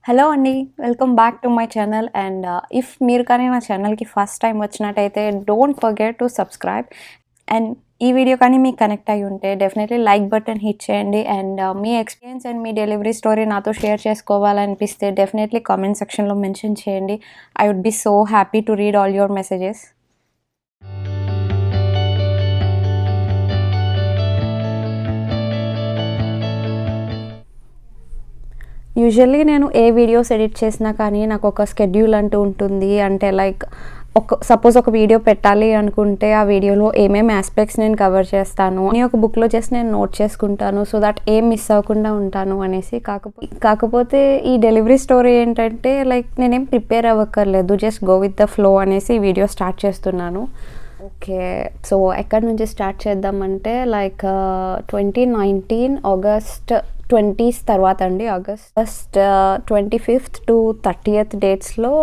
Hello అండి. Welcome back to my channel. And if మీరు కానీ నా ఛానల్‌కి ఫస్ట్ టైం వచ్చినట్టయితే don't forget to subscribe. And ఈ వీడియో కానీ మీకు కనెక్ట్ అయ్యి ఉంటే డెఫినెట్లీ లైక్ బటన్ హిట్ చేయండి. అండ్ మీ ఎక్స్పీరియన్స్ అండ్ మీ డెలివరీ స్టోరీ నాతో షేర్ చేసుకోవాలనిపిస్తే డెఫినెట్లీ కామెంట్ సెక్షన్‌లో మెన్షన్ చేయండి. I would be so happy to read all your messages. Usually నేను ఏ వీడియోస్ ఎడిట్ చేసినా కానీ నాకు ఒక స్కెడ్యూల్ అంటూ ఉంటుంది. అంటే లైక్ సపోజ్ ఒక వీడియో పెట్టాలి అనుకుంటే ఆ వీడియోలో ఏమేమి ఆస్పెక్ట్స్ నేను కవర్ చేస్తాను అని ఒక బుక్లో చేసి నేను నోట్ చేసుకుంటాను, సో దట్ ఏం మిస్ అవ్వకుండా ఉంటాను అనేసి. కాకపోతే ఈ డెలివరీ స్టోరీ ఏంటంటే లైక్ నేనేం ప్రిపేర్ అవ్వక్కర్లేదు, just go with the flow అనేసి ఈ వీడియో స్టార్ట్ చేస్తున్నాను. ఓకే, సో ఎక్కడి నుంచి స్టార్ట్ చేద్దామంటే లైక్ 2019 ఆగస్ట్ 20th తర్వాత అండి. ఆగస్ట్ 25th to 30th డేట్స్లో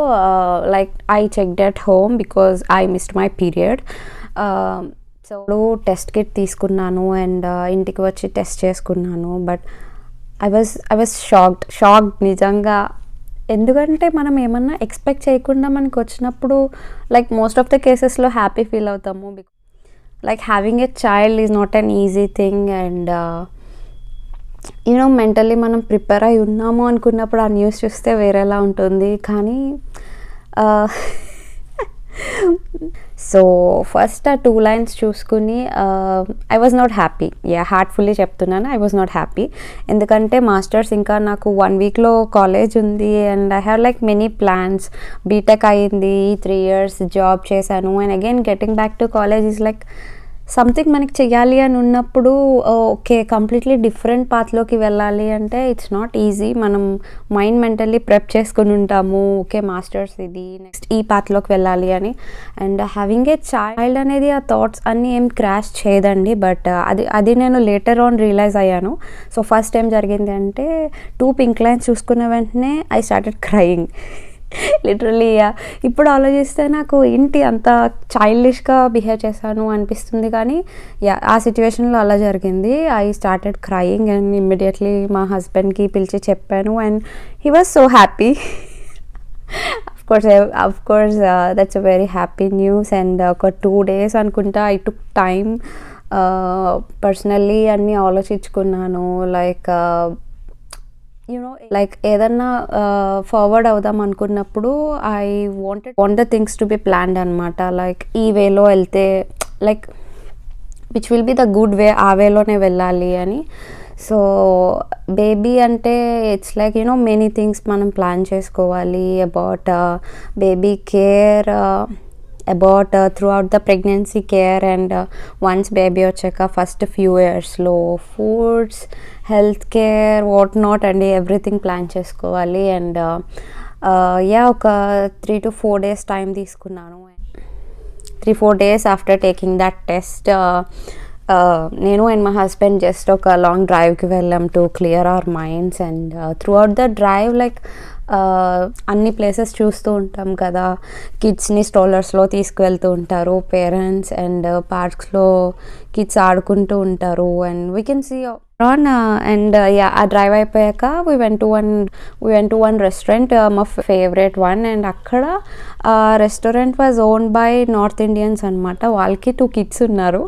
like I checked at home because I missed my period. So test kit తీసుకున్నాను అండ్ ఇంటికి వచ్చి టెస్ట్ చేసుకున్నాను. బట్ ఐ వాజ్ షాక్డ్ నిజంగా. ఎందుకంటే మనం ఏమన్నా ఎక్స్పెక్ట్ చేయకుండా మనకు వచ్చినప్పుడు లైక్ మోస్ట్ ఆఫ్ ద కేసెస్లో హ్యాపీ ఫీల్ అవుతాము. Like having a child is not an easy thing. And mentally మనం ప్రిపేర్ అయి ఉన్నాము అనుకున్నప్పుడు ఆ న్యూస్ చూస్తే వేరేలా ఉంటుంది. కానీ సో ఫస్ట్ ఆ 2 lines చూసుకుని I was not happy. Heartfully చెప్తున్నాను, ఐ వాజ్ నాట్ హ్యాపీ. ఎందుకంటే మాస్టర్స్ ఇంకా నాకు 1 weekలో కాలేజ్ ఉంది and I have like many plans. BTech అయింది, 3 years జాబ్ చేశాను and again getting back to college is like something మనకి చెయ్యాలి అని ఉన్నప్పుడు ఓకే కంప్లీట్లీ డిఫరెంట్ పాత్లోకి వెళ్ళాలి అంటే ఇట్స్ నాట్ ఈజీ. మనం మైండ్ మెంటల్లీ ప్రెప్ చేసుకుని ఉంటాము, ఓకే మాస్టర్స్ ఇది నెక్స్ట్ ఈ పాత్లోకి వెళ్ళాలి అని. అండ్ హ్యావింగ్ ఏ చైల్డ్ అనేది ఆ థాట్స్ అన్నీ ఏం క్రాష్ చేయదండి. బట్ అది నేను లేటర్ ఆన్ రియలైజ్ అయ్యాను. సో ఫస్ట్ ఏం జరిగింది అంటే 2 pink lines చూసుకున్న వెంటనే ఐ స్టార్టెడ్ క్రయింగ్ లిటరల్లీ. ఇప్పుడు ఆలోచిస్తే నాకు ఏంటి అంత చైల్డిష్గా బిహేవ్ చేశాను అనిపిస్తుంది. కానీ ఆ సిచ్యువేషన్లో అలా జరిగింది. I started crying and immediately మా హస్బెండ్కి పిలిచి చెప్పాను and he was so happy. Of course that's a very happy news. And ఒక 2 days అనుకుంటా ఐ టుక్ టైమ్ పర్సనల్లీ అన్నీ ఆలోచించుకున్నాను. లైక్ లైక్ ఏదన్నా ఫార్వర్డ్ అవుదాం అనుకున్నప్పుడు I want the things to be planned అనమాట. లైక్ ఈ వేలో వెళ్తే like which will be the good way, ఆ వేలోనే వెళ్ళాలి అని. సో బేబీ అంటే ఇట్స్ లైక్ మెనీ థింగ్స్ మనం ప్లాన్ చేసుకోవాలి about baby care, about through out the pregnancy care and once baby వచ్చాక ఫస్ట్ ఫ్యూ ఇయర్స్లో foods, health care, what not అండి, everything plan చేసుకోవాలి. అండ్ ఒక 3 to 4 days టైం తీసుకున్నాను. 3-4 days after taking that test నేను and మా husband just ఒక long డ్రైవ్కి వెళ్ళాం to clear our minds. And through out the drive like అన్ని ప్లేసెస్ చూస్తూ ఉంటాం కదా, కిడ్స్ని స్ట్రోలర్స్లో తీసుకువెళ్తూ ఉంటారు పేరెంట్స్ అండ్ పార్క్స్లో కిడ్స్ ఆడుకుంటూ ఉంటారు and we can see on. And ఆ డ్రైవ్ అయిపోయాక we went to one restaurant, మా ఫేవరెట్ వన్. అండ్ అక్కడ restaurant was owned by north Indians అనమాట. వాళ్ళకి 2 kids ఉన్నారు.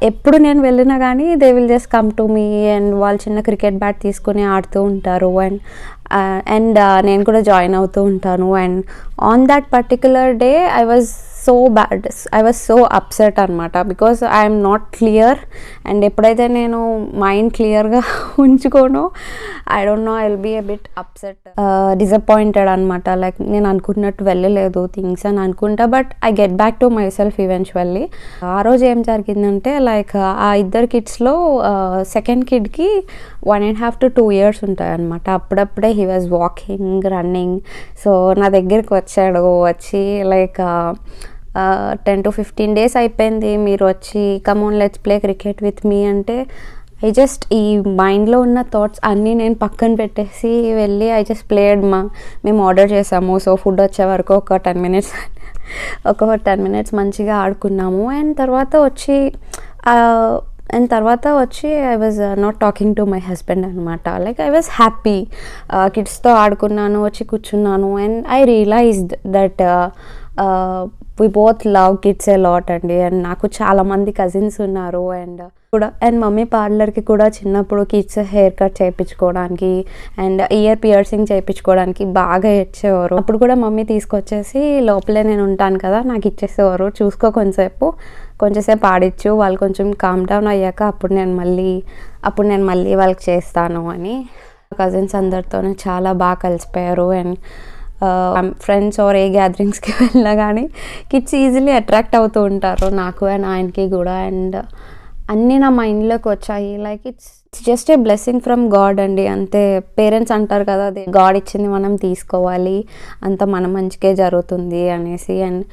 ఎప్పుడు నేను వెళ్ళినా కానీ they will just come to me and వాళ్ళు చిన్న క్రికెట్ బ్యాట్ తీసుకుని ఆడుతూ ఉంటారు. అండ్ నేను కూడా జాయిన్ అవుతూ ఉంటాను. And on that particular day I was so upset అనమాట because I'm not clear. And ఎప్పుడైతే నేను మైండ్ క్లియర్గా ఉంచుకోనో I don't know, I will be a bit upset, disappointed అనమాట. లైక్ నేను అనుకున్నట్టు వెళ్ళలేదు థింగ్స్ అని అనుకుంటా, but I get back to myself eventually. ఆ రోజు ఏం జరిగిందంటే లైక్ ఆ 2 kidsలో సెకండ్ కిడ్కి 1.5 to 2 years ఉంటాయన్నమాట. అప్పుడప్పుడే he was walking, running. So నా దగ్గరికి వచ్చి లైక్ 10 to 15 days అయిపోయింది మీరు వచ్చి come on let's play cricket with me అంటే ఐ జస్ట్ ఈ మైండ్లో ఉన్న థాట్స్ అన్నీ నేను పక్కన పెట్టేసి వెళ్ళి ఐ జస్ట్ ప్లేడ్. మేము ఆర్డర్ చేసాము, సో ఫుడ్ వచ్చే వరకు ఒక 10 minutes మంచిగా ఆడుకున్నాము. అండ్ తర్వాత వచ్చి అండ్ తర్వాత వచ్చి I was not talking to my husband అనమాట. లైక్ ఐ వాజ్ హ్యాపీ, కిడ్స్తో ఆడుకున్నాను, వచ్చి కూర్చున్నాను. And I realised that we both love kids a lot అండి. అండ్ నాకు చాలామంది కజిన్స్ ఉన్నారు. అండ్ మమ్మీ పార్లర్కి కూడా చిన్నప్పుడు కిడ్స్ హెయిర్ కట్ చేయించుకోవడానికి అండ్ ఇయర్ పియర్సింగ్ చేయించుకోవడానికి బాగా ఇచ్చేవారు. అప్పుడు కూడా మమ్మీ తీసుకొచ్చేసి లోపలే నేను ఉంటాను కదా, నాకు ఇచ్చేసేవారు, చూసుకో కొంచెంసేపు ఆడిచ్చు, వాళ్ళు కొంచెం కామ్ డౌన్ అయ్యాక అప్పుడు నేను మళ్ళీ వాళ్ళకి చేస్తాను అని. కజిన్స్ అందరితోనే చాలా బాగా కలిసిపోయారు. అండ్ ఫ్రెండ్స్ ఆర్ ఏ గ్యాదరింగ్స్కి వెళ్ళినా కానీ కిడ్స్ ఈజీలీ అట్రాక్ట్ అవుతూ ఉంటారు నాకు అండ్ ఆయనకి కూడా. అండ్ అన్నీ నా మైండ్లోకి వచ్చాయి. Like it's just a blessing from God అండి. అంతే, పేరెంట్స్ అంటారు కదా, అది గాడ్ ఇచ్చింది మనం తీసుకోవాలి, అంత మన మంచికే జరుగుతుంది అనేసి. అండ్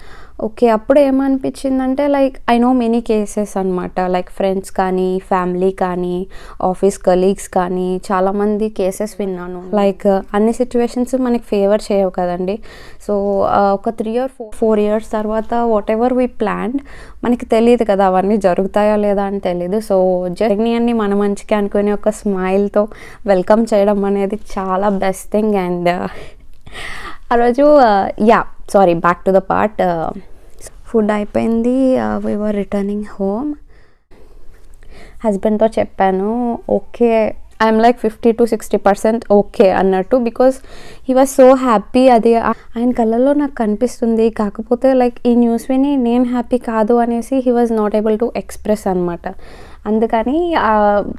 ఓకే, అప్పుడు ఏమనిపించిందంటే like I know many cases అనమాట. లైక్ ఫ్రెండ్స్ కానీ, ఫ్యామిలీ కానీ, ఆఫీస్ కలీగ్స్ కానీ చాలామంది కేసెస్ విన్నాను. లైక్ అన్ని సిచ్యువేషన్స్ మనకి ఫేవర్ చేయవు కదండి. సో ఒక 3 or 4 years తర్వాత వాట్ ఎవర్ వీ ప్లాన్డ్, మనకి తెలియదు కదా అవన్నీ జరుగుతాయో లేదా అని తెలీదు. సో జర్నీని మన మంచిగా అనుకుని ఒక స్మైల్తో వెల్కమ్ చేయడం అనేది చాలా బెస్ట్ థింగ్. అండ్ ఆ రోజు back to the part. Food అయిపోయింది, వీ వర్ రిటర్నింగ్ హోమ్. హస్బెండ్తో చెప్పాను, okay I'm like 50 to 60% okay అన్నట్టు. Because he was so happy. అది ఆయన కళ్ళల్లో నాకు కనిపిస్తుంది. కాకపోతే లైక్ ఈ న్యూస్ విని నేను హ్యాపీ కాదు అనేసి he was not able to express అనమాట. అందుకని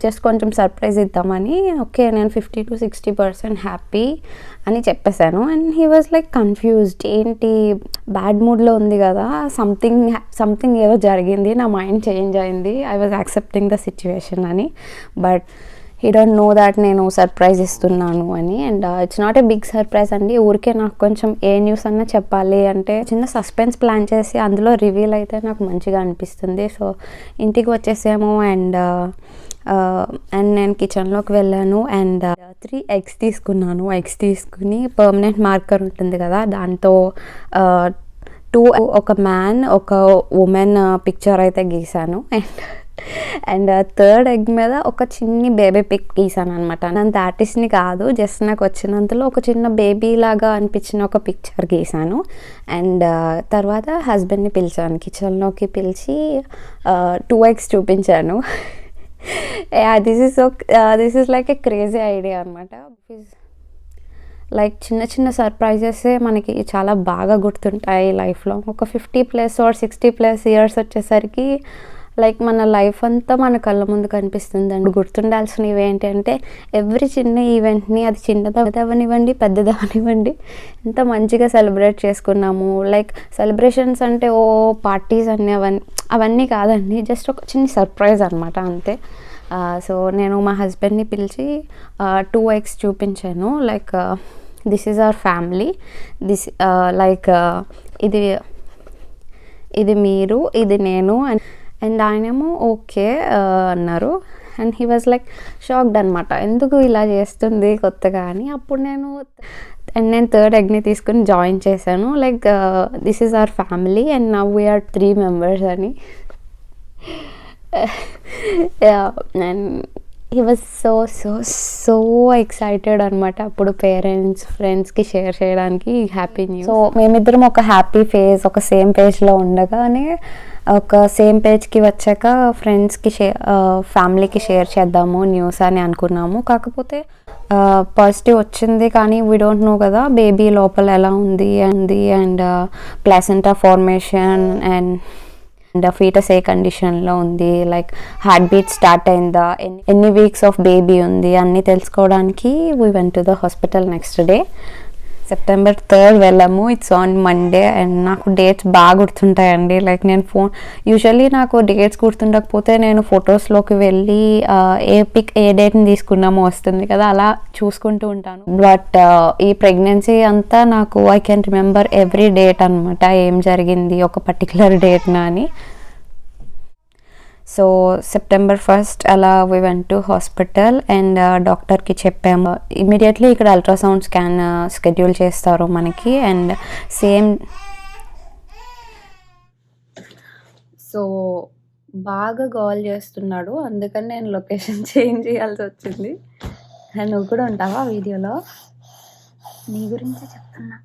జస్ట్ కొంచెం సర్ప్రైజ్ ఇద్దామని ఓకే నేను 50 to 60% హ్యాపీ అని చెప్పేశాను. And he was like confused, ఏంటి బ్యాడ్ మూడ్లో ఉంది కదా, సంథింగ్ ఏదో జరిగింది, నా మైండ్ చేంజ్ అయింది, I was accepting the situation అని. But he don't know that నేను సర్ప్రైజ్ ఇస్తున్నాను అని. And it's not a big surprise అండి. ఊరికే నాకు కొంచెం ఏ న్యూస్ అన్నా చెప్పాలి అంటే చిన్న సస్పెన్స్ ప్లాన్ చేసి అందులో రివీల్ అయితే నాకు మంచిగా అనిపిస్తుంది. సో ఇంటికి వచ్చేసాము. అండ్ నేను కిచెన్లోకి వెళ్ళాను. అండ్ 3 eggs తీసుకున్నాను. ఎగ్స్ తీసుకుని పర్మనెంట్ మార్కర్ ఉంటుంది కదా, దాంతో 2, ఒక మ్యాన్ ఒక ఉమెన్ పిక్చర్ అయితే గీసాను. అండ్ 3rd egg మీద ఒక చిన్ని బేబీ పిక్ గీసాను అనమాట. అంత ఆర్టిస్ట్ని కాదు, జస్ట్ నాకు వచ్చినంతలో ఒక చిన్న బేబీ లాగా అనిపించిన ఒక పిక్చర్ గీసాను. అండ్ తర్వాత హస్బెండ్ని పిలిచాను, కిచెన్లోకి పిలిచి 2 eggs చూపించాను. This is like A crazy idea అనమాట. లైక్ చిన్న సర్ప్రైజెసే మనకి చాలా బాగా గుర్తుంటాయి లైఫ్లో. ఒక 50+ or 60+ years వచ్చేసరికి లైక్ మన లైఫ్ అంతా మన కళ్ళ ముందు కనిపిస్తుంది అండి. గుర్తుండాల్సినవి ఏంటి అంటే ఎవ్రీ చిన్న ఈవెంట్ని, అది చిన్నదవనివ్వండి పెద్దదవనివ్వండి, ఎంత మంచిగా సెలబ్రేట్ చేసుకున్నాము. లైక్ సెలబ్రేషన్స్ అంటే పార్టీస్ అవన్నీ కాదండి, జస్ట్ ఒక చిన్న సర్ప్రైజ్ అనమాట, అంతే. సో నేను మా హస్బెండ్ని పిలిచి 2 eggs చూపించాను. Like this is our family, like ఇది మీరు, ఇది నేను. అండ్ ఆయనేమో ఓకే అన్నారు. And he was like shocked అనమాట, ఎందుకు ఇలా చేస్తుంది కొత్తగా అని. అప్పుడు నేను 3rd egg తీసుకుని జాయిన్ చేశాను. Like this is our family and now we are 3 members అని. And he was so excited అనమాట. అప్పుడు పేరెంట్స్, ఫ్రెండ్స్కి షేర్ చేయడానికి హ్యాపీ న్యూస్. సో మేమిద్దరం ఒక హ్యాపీ ఫేజ్, ఒక సేమ్ పేజ్లో ఉండగానే ఒక సేమ్ పేజ్కి వచ్చాక ఫ్రెండ్స్కి ఫ్యామిలీకి షేర్ చేద్దాము న్యూస్ అని అనుకున్నాము. కాకపోతే పాజిటివ్ వచ్చింది, కానీ వీ డోంట్ నో కదా బేబీ లోపల ఎలా ఉంది and placenta formation and foetus ఏ కండిషన్లో ఉంది, లైక్ హార్ట్ బీట్ స్టార్ట్ అయిందా, ఎన్ని వీక్స్ ఆఫ్ బేబీ ఉంది అన్నీ తెలుసుకోవడానికి we went to the hospital next day. September 3rd వెళ్ళాము. It's on Monday. అండ్ నాకు డేట్స్ బాగా గుర్తుంటాయండి. లైక్ నేను యూజువల్లీ నాకు డేట్స్ గుర్తుండకపోతే నేను ఫొటోస్లోకి వెళ్ళి ఏ డేట్ని తీసుకున్నామో వస్తుంది కదా, అలా చూసుకుంటూ ఉంటాను. బట్ ఈ ప్రెగ్నెన్సీ అంతా నాకు I can remember every date అనమాట, ఏం జరిగింది ఒక పర్టికులర్ డేట్న అని. సో September 1st అలా we went to hospital. And డాక్టర్కి చెప్పాము, ఇమీడియట్లీ ఇక్కడ అల్ట్రాసౌండ్ స్కాన్ షెడ్యూల్ చేస్తారు మనకి. అండ్ సో బాగా గోల చేస్తున్నాడు. అందుకని నేను లొకేషన్ చేంజ్ చేయాల్సొచ్చింది. నువ్వు కూడా ఉంటావా వీడియోలో? నీ గురించే చెప్తున్నా.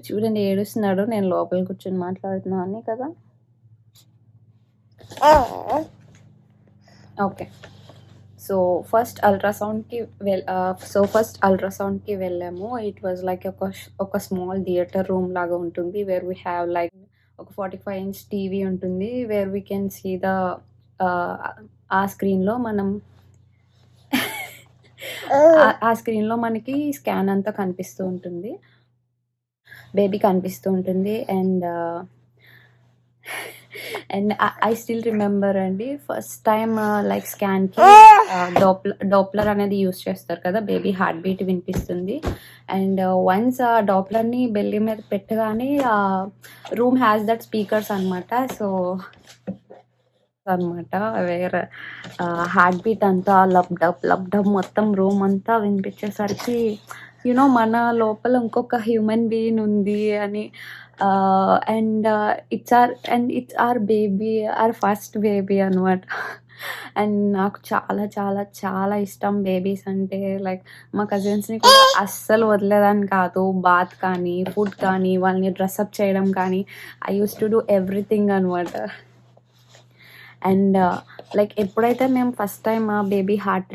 చూడండి ఏడుస్తున్నాడు. నేను లోపల కూర్చొని మాట్లాడుతున్నా అని కదా. ఓకే. సో ఫస్ట్ అల్ట్రాసౌండ్‌కి వెళ్ళాము. ఇట్ వాజ్ లైక్ ఒక స్మాల్ థియేటర్ రూమ్ లాగా ఉంటుంది. వేర్ వి హావ్ లైక్ ఒక 45 ఇంచ్ టీవీ ఉంటుంది. Where we can see the ah, ఆ స్క్రీన్‌లో మనం ఆ స్క్రీన్‌లో మనకి స్కాన్ అంతా కనిపిస్తూ ఉంటుంది. బేబీ కనిపిస్తూ ఉంటుంది. అండ్ ఐ స్టిల్ రిమెంబర్ అండి ఫస్ట్ టైమ్ లైక్ స్కాన్‌కి డాప్లర్ అనేది యూజ్ చేస్తారు కదా! బేబీ హార్ట్ బీట్ వినిపిస్తుంది. అండ్ వన్స్ ఆ డాప్లర్‌ని బెల్లీ మీద పెట్టగానే రూమ్ హ్యాస్ దట్ స్పీకర్స్ అనమాట. సో అనమాట వేరే హార్ట్ బీట్ అంతా లబ్‌డబ్ మొత్తం రూమ్ అంతా వినిపించేసరికి మన లోపల ఇంకొక హ్యూమన్ బీయింగ్ ఉంది అని. It's our baby, our first baby అనమాట. అండ్ నాకు చాలా చాలా చాలా ఇష్టం బేబీస్ అంటే. లైక్ మా కజిన్స్‌ని కూడా అస్సలు వదిలేదాన్ని కాదు. బాత్ కానీ, ఫుడ్ కానీ, వాళ్ళని డ్రెస్అప్ చేయడం కానీ, I used to do everything అనమాట. అండ్ లైక్ ఎప్పుడైతే మేము ఫస్ట్ టైం ఆ బేబీ హార్ట్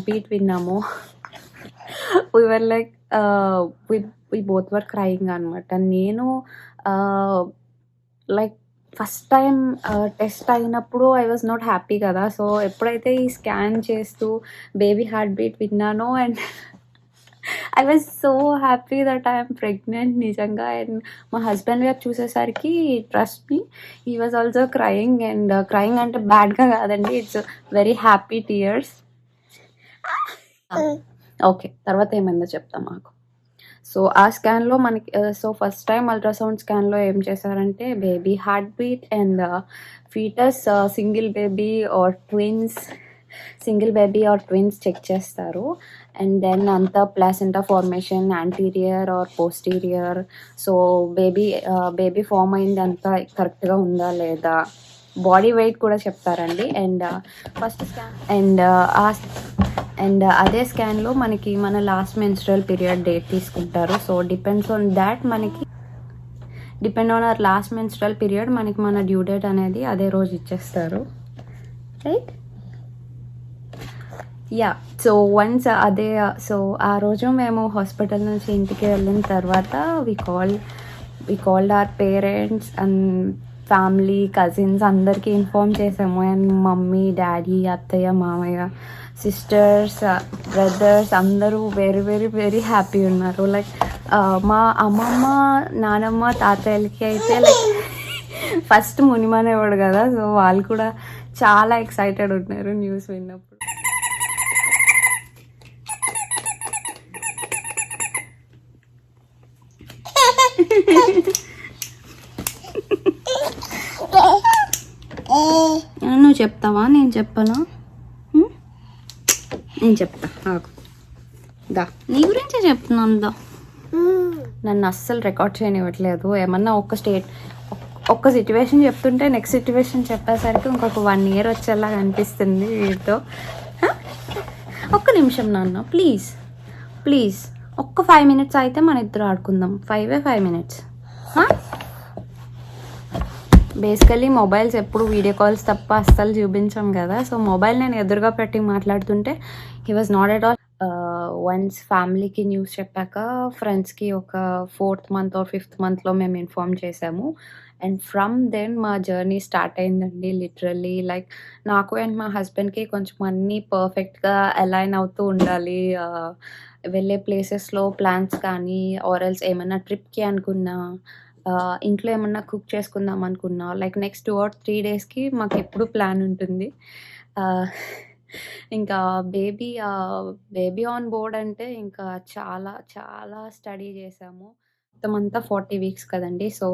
బీట్ విన్నామో we were like we both were crying అనమాట. నేను లైక్ ఫస్ట్ టైం టెస్ట్ అయినప్పుడు ఐ వాజ్ నాట్ హ్యాపీ కదా. సో ఎప్పుడైతే ఈ స్కాన్ చేస్తూ బేబీ హార్ట్ బీట్ విన్నానో and I was so happy that I'm pregnant నిజంగా. అండ్ మా హస్బెండ్ గారు చూసేసరికి trust me he was also crying. And crying అంటే బ్యాడ్గా కాదండి, it's very happy tears. Okay, తర్వాత ఏమైందో చెప్తా మాకు. సో ఆ స్కాన్లో మనకి ఫస్ట్ టైం అల్ట్రాసౌండ్ స్కాన్లో ఏం చేశారంటే baby heart beat and foetus single baby or twins check చేస్తారు. అండ్ దెన్ అంతా placenta formation anterior or posterior. So baby form అయింది అంతా కరెక్ట్గా ఉందా లేదా, బాడీ వెయిట్ కూడా చెప్తారండి. అండ్ ఫస్ట్ స్కాన్ అండ్ అదే స్కాన్లో మనకి మన లాస్ట్ మెన్స్ట్రల్ పీరియడ్ డేట్ తీసుకుంటారు. So depend on our last menstrual period మనకి మన డ్యూ డేట్ అనేది అదే రోజు ఇచ్చేస్తారు, right? Yeah. So once so ఆ రోజు మేము హాస్పిటల్ నుంచి ఇంటికి వెళ్ళిన తర్వాత we called our parents and family, cousins అందరికీ ఇన్ఫార్మ్ చేసాము. అండ్ మమ్మీ, డాడీ, అత్తయ్య, మామయ్య, సిస్టర్స్, బ్రదర్స్ అందరూ వెరీ వెరీ వెరీ హ్యాపీ ఉన్నారు. లైక్ మా అమ్మమ్మ, నానమ్మ, తాతయ్యలకి అయితే లైక్ ఫస్ట్ మునిమనేవాడు కదా. సో వాళ్ళు కూడా చాలా ఎక్సైటెడ్ ఉన్నారు న్యూస్ విన్నప్పుడు. నువ్వు చెప్తావా, నేను చెప్పనా? నేను చెప్తా నాకు దా, నీ గురించే చెప్తున్నాను దా. నన్ను అస్సలు రికార్డ్ చేయనివ్వట్లేదు. ఏమన్నా ఒక్క సిచ్యువేషన్ చెప్తుంటే నెక్స్ట్ సిచ్యువేషన్ చెప్పేసరికి ఇంకొక 1 year వచ్చేలాగా అనిపిస్తుంది వీటితో. ఒక్క నిమిషం నాన్న, ప్లీజ్ ఒక్క 5 minutes అయితే మన ఇద్దరు ఆడుకుందాం. 5 minutes. బేసికలీ మొబైల్స్ ఎప్పుడు వీడియో కాల్స్ తప్ప అస్సలు చూపించాం కదా. సో మొబైల్ నేను ఎదురుగా పెట్టి మాట్లాడుతుంటే he was not at all. Once ఫ్యామిలీకి న్యూస్ చెప్పాక ఫ్రెండ్స్కి ఒక 4th month or 5th monthలో మేము ఇన్ఫార్మ్ చేసాము. అండ్ ఫ్రమ్ దెన్ మా జర్నీ స్టార్ట్ అయిందండి. లిటరల్లీ లైక్ నాకు అండ్ మా హస్బెండ్కి కొంచెం అన్నీ పర్ఫెక్ట్గా అలైన్ అవుతూ ఉండాలి. వెళ్ళే ప్లేసెస్లో ప్లాన్స్ కానీ ఆర్ఎల్స్ ఏమన్నా ట్రిప్కి అనుకున్నా, ఇంట్లో ఏమన్నా కుక్ చేసుకుందాం అనుకున్నా, లైక్ నెక్స్ట్ 2 or 3 daysకి మాకు ఎప్పుడు ప్లాన్ ఉంటుంది. ఇంకా బేబీ ఆన్ బోర్డ్ అంటే ఇంకా చాలా చాలా స్టడీ చేసాము. మొత్తం అంతా 40 weeks కదండి. సో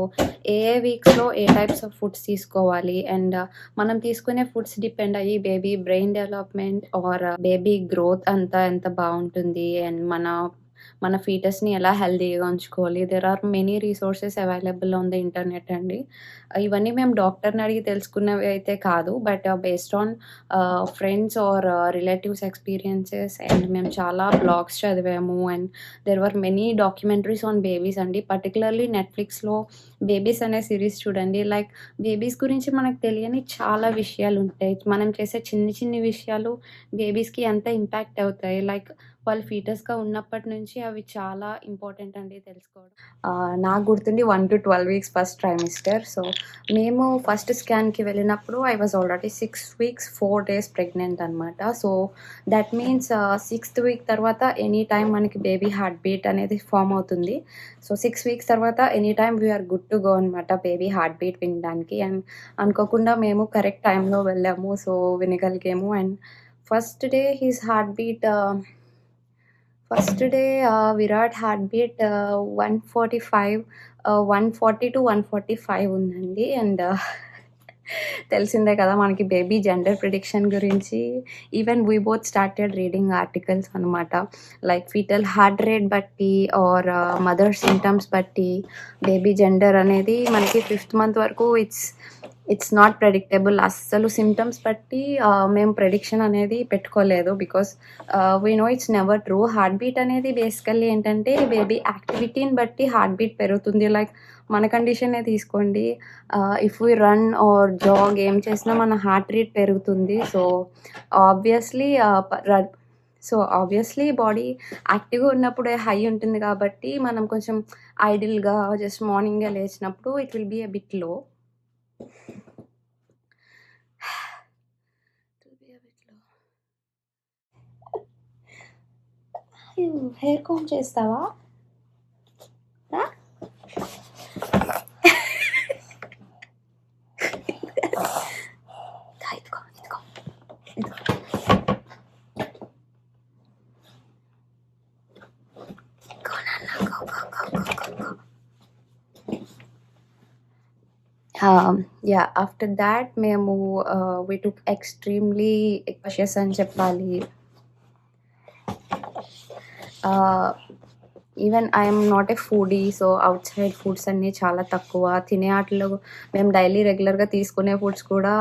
ఏ వీక్స్లో ఏ టైప్స్ ఆఫ్ ఫుడ్స్ తీసుకోవాలి, అండ్ మనం తీసుకునే ఫుడ్స్ డిపెండ్ అయ్యి baby brain development or baby growth అంతా ఎంత బాగుంటుంది, అండ్ మన ఫీటస్‌ని ఎలా హెల్తీగా ఉంచుకోవాలి. There are many resources available on the internet అండి. ఇవన్నీ మేము డాక్టర్‌ని అడిగి తెలుసుకున్నవి అయితే కాదు. But based on friends or relatives experiences and మేము చాలా బ్లాగ్స్ చదివాము. And there were many documentaries on babies అండి. పర్టిక్యులర్‌లీ నెట్‌ఫ్లిక్స్‌లో 'బేబీస్' అనే సీరీస్ చూడండి. లైక్ బేబీస్ గురించి మనకు తెలియని చాలా విషయాలుంటాయి. మనం చేసే చిన్ని చిన్ని విషయాలు బేబీస్‌కి ఎంత ఇంపాక్ట్ అవుతాయి. లైక్ వాళ్ళు ఫీటస్‌గా ఉన్నప్పటి నుంచి అవి చాలా ఇంపార్టెంట్ అండి తెలుసుకోవడం. నాకు గుర్తుండి 1-12 వీక్స్ ఫస్ట్ ట్రైమిస్టర్. సో, మేము ఫస్ట్ స్కాన్‌కి వెళ్ళినప్పుడు I was already 6 weeks 4 days pregnant అనమాట. So, that means sixth week తర్వాత ఎనీ టైమ్ మనకి బేబీ హార్ట్ బీట్ అనేది ఫార్మ్ అవుతుంది. సో, 6 వీక్స్ తర్వాత any time we're good to go అనమాట బేబీ హార్ట్ బీట్ వినడానికి. అండ్ అనుకోకుండా మేము కరెక్ట్ టైంలో వెళ్ళాము. సో, వినగలిగాము. And first day his heart beat first day Virat heart beat 145 140-145 ఉందండి. అండ్ తెలిసిందే కదా మనకి బేబీ జెండర్ ప్రిడిక్షన్ గురించి even we both started reading articles అనమాట. లైక్ ఫీటల్ హార్ట్ రేట్ బట్టి ఆర్ మదర్ సింటమ్స్ బట్టి బేబీ జెండర్ అనేది మనకి 5th మంత్ వరకు ఇట్స్ నాట్ ప్రెడిక్టబుల్. అస్సలు సింటమ్స్ బట్టి మేము ప్రెడిక్షన్ అనేది పెట్టుకోలేదు. Because we know it's never true. Heart beat అనేది బేసికల్లీ ఏంటంటే బేబీ యాక్టివిటీని బట్టి హార్ట్ బీట్ పెరుగుతుంది. లైక్ మన కండిషనే తీసుకోండి. If we run or zag ఏం చేసినా మన హార్ట్ రేట్ పెరుగుతుంది. ఆబ్వియస్లీ ఆబ్వియస్లీ బాడీ యాక్టివ్‌గా ఉన్నప్పుడే హై ఉంటుంది కాబట్టి మనం కొంచెం ఐడిల్‌గా జస్ట్ మార్నింగే లేచినప్పుడు it will be a bit low. Hair comb చేస్తావా? ఇదిగో ఇదిగో ఇదిగో. Go, Nana, go, go, go, go, go, go. Yeah, after that మేము we took extremely cautious అని చెప్పాలి. Even I'm not a foodie. So, out side foods అన్నీ చాలా తక్కువ. తినే ఆటిలో మేము డైలీ రెగ్యులర్‌గా తీసుకునే ఫుడ్స్ కూడా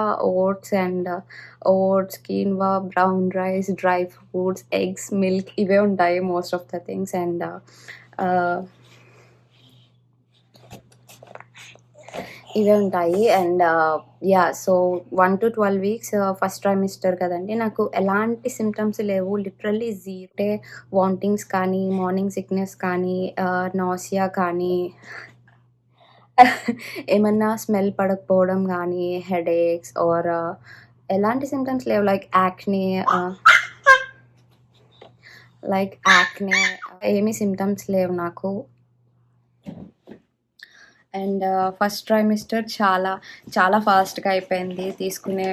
oats, quinoa, brown rice, dry fruits, eggs, milk ఇవే ఉంటాయి most of the things. And ఇవే ఉంటాయి. And so 1-12 weeks first trimester కదండి. నాకు ఎలాంటి సిమ్టమ్స్ లేవు. Literally zero. అంటే వామిటింగ్స్ కానీ, మార్నింగ్ సిక్‌నెస్ కానీ, నాసియా కానీ, ఏమన్నా స్మెల్ పడకపోవడం గానీ, హెడేక్స్ ఆర్ ఎలాంటి సిమ్టమ్స్ లేవు. లైక్ యాక్నే ఏమీ సిమ్టమ్స్ లేవు నాకు. అండ్ ఫస్ట్ ట్రైమిస్టర్ చాలా చాలా ఫాస్ట్‌గా అయిపోయింది. తీసుకునే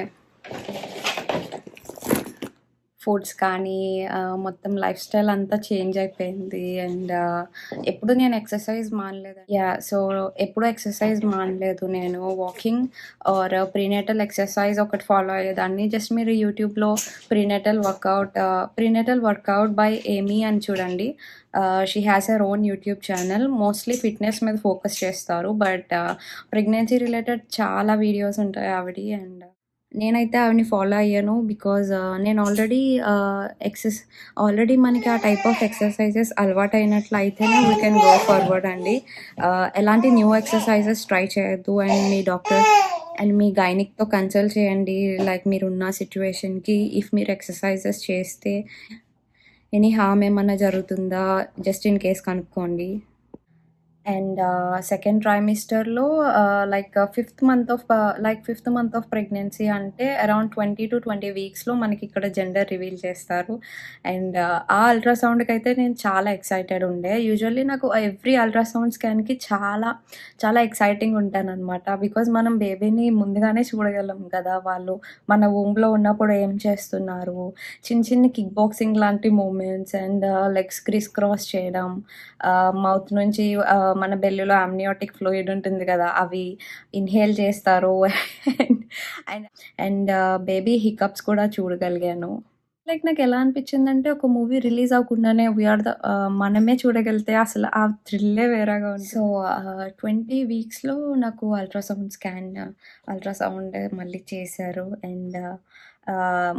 ఫుడ్స్ కానీ మొత్తం లైఫ్ స్టైల్ అంతా చేంజ్ అయిపోయింది. అండ్ ఎప్పుడు నేను ఎక్సర్సైజ్ మానలేదు. సో ఎప్పుడు ఎక్సర్సైజ్ మానలేదు నేను. వాకింగ్ ఆర్ ప్రీనేటల్ ఎక్సర్సైజ్ ఒకటి ఫాలో అయ్యేదాన్ని. జస్ట్ మీరు యూట్యూబ్‌లో ప్రీనేటల్ వర్కౌట్ బై ఏమీ అని చూడండి. She has her own YouTube channel. Mostly fitness మీద ఫోకస్ చేస్తారు. బట్ ప్రెగ్నెన్సీ రిలేటెడ్ చాలా వీడియోస్ ఉంటాయి ఆవిడయి. అండ్ నేనైతే ఆవిడని ఫాలో అయ్యాను. బికాజ్ నేను ఆల్రెడీ మనకి ఆ టైప్ ఆఫ్ ఎక్సర్సైజెస్ అలవాటైనట్లయితేనే వీ కెన్ గో ఫార్వర్డ్ అండి. ఎలాంటి న్యూ ఎక్సర్సైజెస్ ట్రై చేయొద్దు. అండ్ మీ డాక్టర్ అండ్ మీ గైనిక్‌తో కన్సల్ట్ చేయండి. లైక్ మీరున్న సిట్యుయేషన్‌కి ఇఫ్ మీరు ఎక్సర్సైజెస్ చేస్తే ఎనీ హార్మ్ ఏమన్నా జరుగుతుందా జస్ట్ ఇన్ కేస్ కనుక్కోండి. అండ్ సెకండ్ ట్రైమిస్టర్‌లో ఫిఫ్త్ మంత్ ఆఫ్ ప్రెగ్నెన్సీ అంటే అరౌండ్ 20-20 వీక్స్‌లో మనకి ఇక్కడ జెండర్ రివీల్ చేస్తారు. అండ్ ఆ అల్ట్రాసౌండ్‌కి అయితే నేను చాలా ఎక్సైటెడ్ ఉండే. యూజువల్లీ నాకు ఎవ్రీ అల్ట్రాసౌండ్ స్కాన్‌కి చాలా చాలా ఎక్సైటింగ్ ఉంటాననమాట. బికాజ్ మనం బేబీని ముందుగానే చూడగలం కదా! వాళ్ళు మన వూమ్‌లో ఉన్నప్పుడు ఏం చేస్తున్నారు, చిన్ని కిక్ బాక్సింగ్ లాంటి movements and legs criss cross చేయడం, మౌత్ నుంచి మన బెల్లీలో అమ్నియోటిక్ ఫ్లూయిడ్ ఉంటుంది కదా! అవి ఇన్‌హేల్ చేస్తారు. అండ్ బేబీ హికప్స్ కూడా చూడగలిగాను. లైక్ నాకెలా అనిపిచ్చిందంటే, ఒక మూవీ రిలీజ్ అవ్వకుండానే మనమే చూడగలిగితే అసలు ఆ థ్రిల్లే వేరేగా ఉంటుంది. సో, 20 వీక్స్‌లో నాకు అల్ట్రాసౌండ్ మళ్ళీ చేశారు. అండ్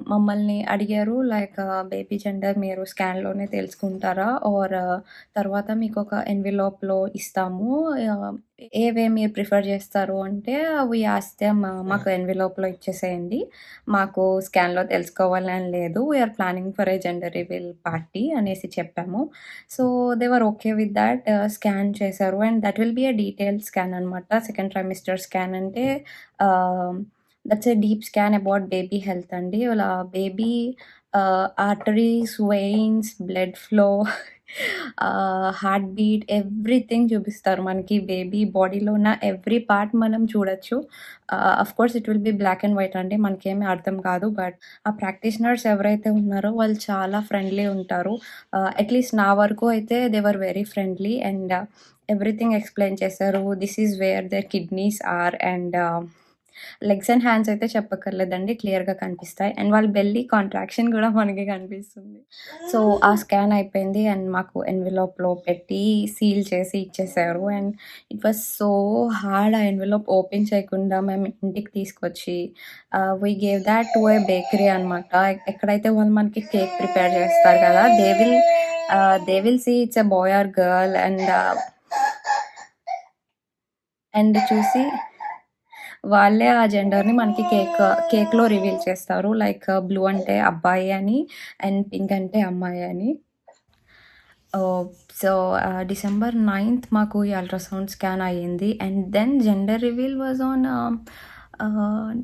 మమ్మల్ని అడిగారు లైక్ బేబీ జెండర్ మీరు స్కాన్‌లోనే తెలుసుకుంటారా? తర్వాత మీకొక ఎన్విలాప్‌లో ఇస్తాము. ఆహ్, ఏవే మీరు ప్రిఫర్ చేస్తారు అంటే, వి ఆస్క్డ్ దెమ్ మాకు ఎన్విలాప్‌లో ఇచ్చేసేయండి. మాకు స్కాన్‌లో తెలుసుకోవాలని లేదు. We're planning for a gender reveal party అనేసి చెప్పాము. So, they were okay with that. Scan చేశారు. And that will be a detailed scan అనమాట. సెకండ్ ట్రైమిస్టర్ స్కాన్ అంటే ah, that's a deep scan about baby health అండి. వాళ్ళ baby arteries, veins, blood flow, heart beat everything చూపిస్తారు మనకి. Baby బాడీలో ఉన్న every part మనం చూడొచ్చు. Of course it will be black and white అండి. మనకేమి అర్థం కాదు. బట్ ఆ ప్రాక్టీషనర్స్ ఎవరైతే ఉన్నారో వాళ్ళు చాలా ఫ్రెండ్లీ ఉంటారు. అట్‌లీస్ట్ నా వరకు అయితే they were very friendly. And everything explain చేశారు. This is where their kidneys are. And legs and hands అయితే చెప్పక్కర్లేదండి. క్లియర్‌గా కనిపిస్తాయి. అండ్ వాళ్ళ బెల్లీ కాంట్రాక్షన్ గూడా మనకి కనిపిస్తుంది. సో, ఆ స్కాన్ అయిపోయింది. అండ్ మాకు ఎన్విలాప్‌లో పెట్టి సీల్ చేసి ఇచ్చేసారు. And it was so hard ఆ ఎన్విలాప్ ఓపెన్ చేయకుండా మేము ఇంటికి తీసుకొచ్చి we gave thought to a bakery అనమాట. ఎక్కడైతే వాళ్ళు మనకి కేక్ ప్రిపేర్ చేస్తారు కదా! They will see it's a boy or girl. And చూసి వాళ్ళే ఆ జెండర్‌ని మనకి కేక్‌లో రివీల్ చేస్తారు. లైక్ బ్లూ అంటే అబ్బాయి అని, అండ్ పింక్ అంటే అమ్మాయి అని. ఓహ్! సో, డిసెంబర్ 9థ్ మాకు ఈ అల్ట్రాసౌండ్ స్కాన్ అయ్యింది. And then gender reveal was on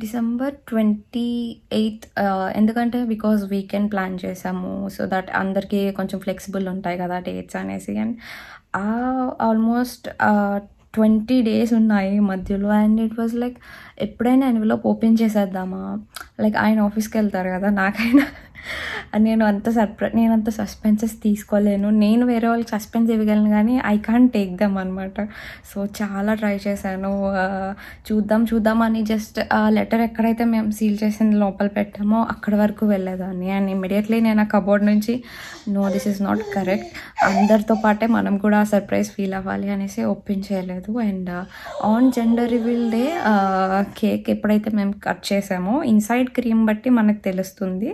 December 28థ్. ఎందుకంటే బికాజ్ వీకెండ్ ప్లాన్ చేసాము. సో దట్ అందరికీ కొంచెం ఫ్లెక్సిబుల్ ఉంటాయి కదా డేట్స్ అనేసి. అండ్ ఆల్మోస్ట్ 20 డేస్ ఉన్నాయి మధ్యలో. అండ్ ఇట్ వాస్ లైక్ ఎప్పుడైనా ఎన్విలాప్ ఓపెన్ చేసేద్దామా? లైక్ ఆయన ఆఫీస్‌కెళ్తారు కదా! నేనంత సస్పెన్సెస్ తీసుకోలేను. నేను వేరే వాళ్ళకి సస్పెన్స్ ఇవ్వగలను గానీ, ఐ కాంట్ టేక్ దెమ్ అనమాట. సో, చాలా ట్రై చేశాను. చూద్దాం అని జస్ట్ ఆ లెటర్ ఎక్కడైతే మేము సీల్ చేసింది లోపల పెట్టామో అక్కడి వరకు వెళ్ళేదాన్ని. అండ్ ఇమ్మీడియేట్‌లీ నేను ఆ కబోర్డ్ నుంచి no this is not correct. అందరితో పాటే మనం కూడా సర్ప్రైజ్ ఫీల్ అవ్వాలి అనేసి ఓపెన్ చేయలేదు. And on gender reveal day cake ఎప్పుడైతే మేము కట్ చేసామో ఇన్సైడ్ క్రీమ్ బట్టి మనకు తెలుస్తుంది.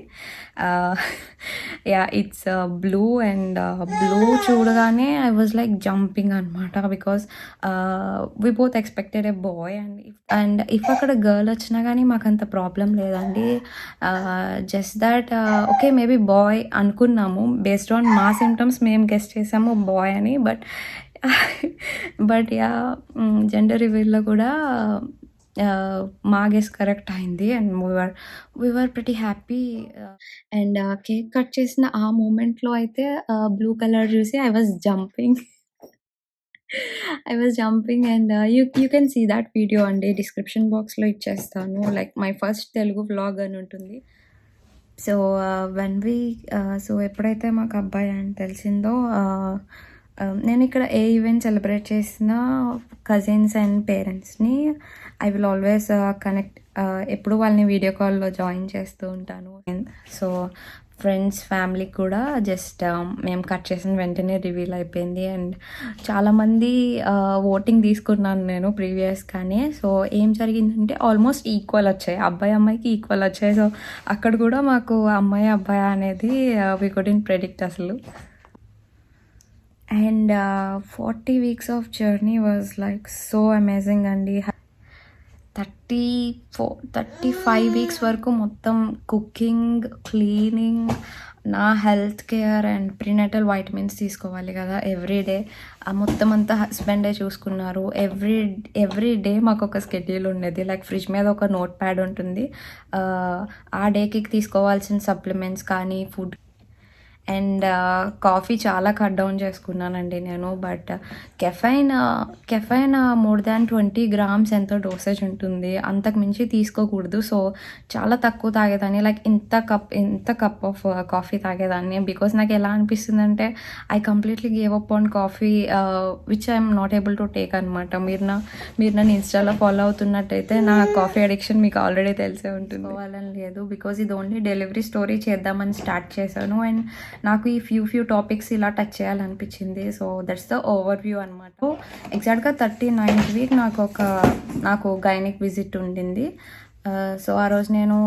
Yeah! It's blue. And blue చూడగానే ఐ వాజ్ లైక్ జంపింగ్ అనమాట. Because we both expected a boy. And if అక్కడ గర్ల్ వచ్చినా గానీ మాకంత ప్రాబ్లమ్ లేదండి. Just thought okay maybe boy అనుకున్నాము. బేస్డ్ ఆన్ మా సింప్టమ్స్ మేము గెస్ చేసాము బాయ్ అని. But yeah! జెండర్ రివీల్‌లో కూడా మా గెస్ కరెక్ట్ అయింది. And we were pretty happy. And cake cut చేసిన ఆ మూమెంట్‌లో అయితే బ్లూ కలర్ చూసి I was jumping. And you can see that video అండి. డిస్క్రిప్షన్ బాక్స్‌లో ఇచ్చేస్తాను. Like my first Telugu vlog అని ఉంటుంది. సో, ఎప్పుడైతే మాకు అబ్బాయి అని తెలిసిందో నేనిక్కడ ఏ ఈవెంట్ సెలబ్రేట్ చేసినా కజిన్స్ అండ్ పేరెంట్స్‌ని ఐ విల్ ఆల్వేస్ కనెక్ట్. ఎప్పుడు వాళ్ళని వీడియో కాల్‌లో జాయిన్ చేస్తూ ఉంటాను. సో, ఫ్రెండ్స్, ఫ్యామిలీకి కూడా జస్ట్ మేము కట్ చేసిన వెంటనే రివీల్ అయిపోయింది. అండ్ చాలామంది ఓటింగ్ తీసుకున్నాను నేను ప్రీవియస్‌గానే. సో, ఏం జరిగిందంటే ఆల్మోస్ట్ ఈక్వల్ వచ్చాయి. అబ్బాయి, అమ్మాయికి ఈక్వల్ వచ్చాయి. సో, అక్కడ కూడా మాకు అమ్మాయి, అబ్బాయి అనేది వి కుడెంట్ ప్రెడిక్ట్ అసలు. And 40 weeks of journey was like so amazing అండి. 35 వీక్స్ వరకు మొత్తం కుకింగ్, క్లీనింగ్, నా health care and prenatal vitamins తీసుకోవాలి కదా ఎవ్రీడే. మొత్తం అంతా హస్బెండే చూసుకున్నారు. ఎవ్రీ డే మాకు ఒక స్కెడ్యూల్ ఉండేది. లైక్ ఫ్రిడ్జ్ మీద ఒక నోట్ ప్యాడ్ ఉంటుంది. ఆ డేకి తీసుకోవాల్సిన సప్లిమెంట్స్ కానీ, ఫుడ్ అండ్ కాఫీ చాలా కట్ డౌన్ చేసుకున్నానండి నేను. But caffeine more than 20 grams ఎంతో డోసేజ్ ఉంటుంది. అంతకు మించి తీసుకోకూడదు. సో చాలా తక్కువ తాగేదాన్ని. లైక్ ఇంత కప్ ఆఫ్ కాఫీ తాగేదాన్ని. బికాస్ నాకు ఎలా అనిపిస్తుందంటే I completely gave up on coffee which I'm not able to take అనమాట. మీరు నన్ను ఇన్స్టాలో ఫాలో అవుతున్నట్టయితే నా కాఫీ అడిక్షన్ మీకు ఆల్రెడీ తెలిసే ఉంటుంది. వాళ్ళని లేదు, బికాజ్ ఇది ఓన్లీ డెలివరీ స్టోరీ చేద్దామని స్టార్ట్ చేశాను. అండ్ నాకు ఈ ఫ్యూ టాపిక్స్ ఇలా టచ్ చేయాలనిపించింది. So that's the overview అనమాట. ఎగ్జాక్ట్గా 39th వీక్ నాకు గైనిక్ విజిట్ ఉండింది. సో ఆ రోజు నేను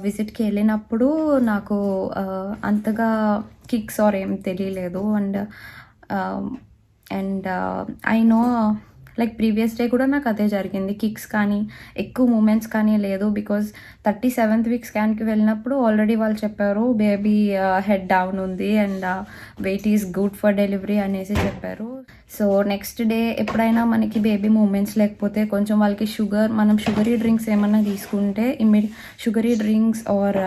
విజిట్కి వెళ్ళినప్పుడు నాకు అంతగా కిక్స్ ఆర్ ఏం తెలియలేదు. And I know like previous day కూడా నాకు అదే జరిగింది. కిక్స్ కానీ ఎక్కువ మూమెంట్స్ కానీ లేదు. బికాజ్ 37th వీక్ స్కాన్కి వెళ్ళినప్పుడు ఆల్రెడీ వాళ్ళు చెప్పారు బేబీ హెడ్ డౌన్ ఉంది and weight is good for delivery అనేసి చెప్పారు. సో నెక్స్ట్ డే ఎప్పుడైనా మనకి బేబీ మూమెంట్స్ లేకపోతే కొంచెం వాళ్ళకి మనం షుగరీ డ్రింక్స్ ఏమన్నా తీసుకుంటే sugary drinks or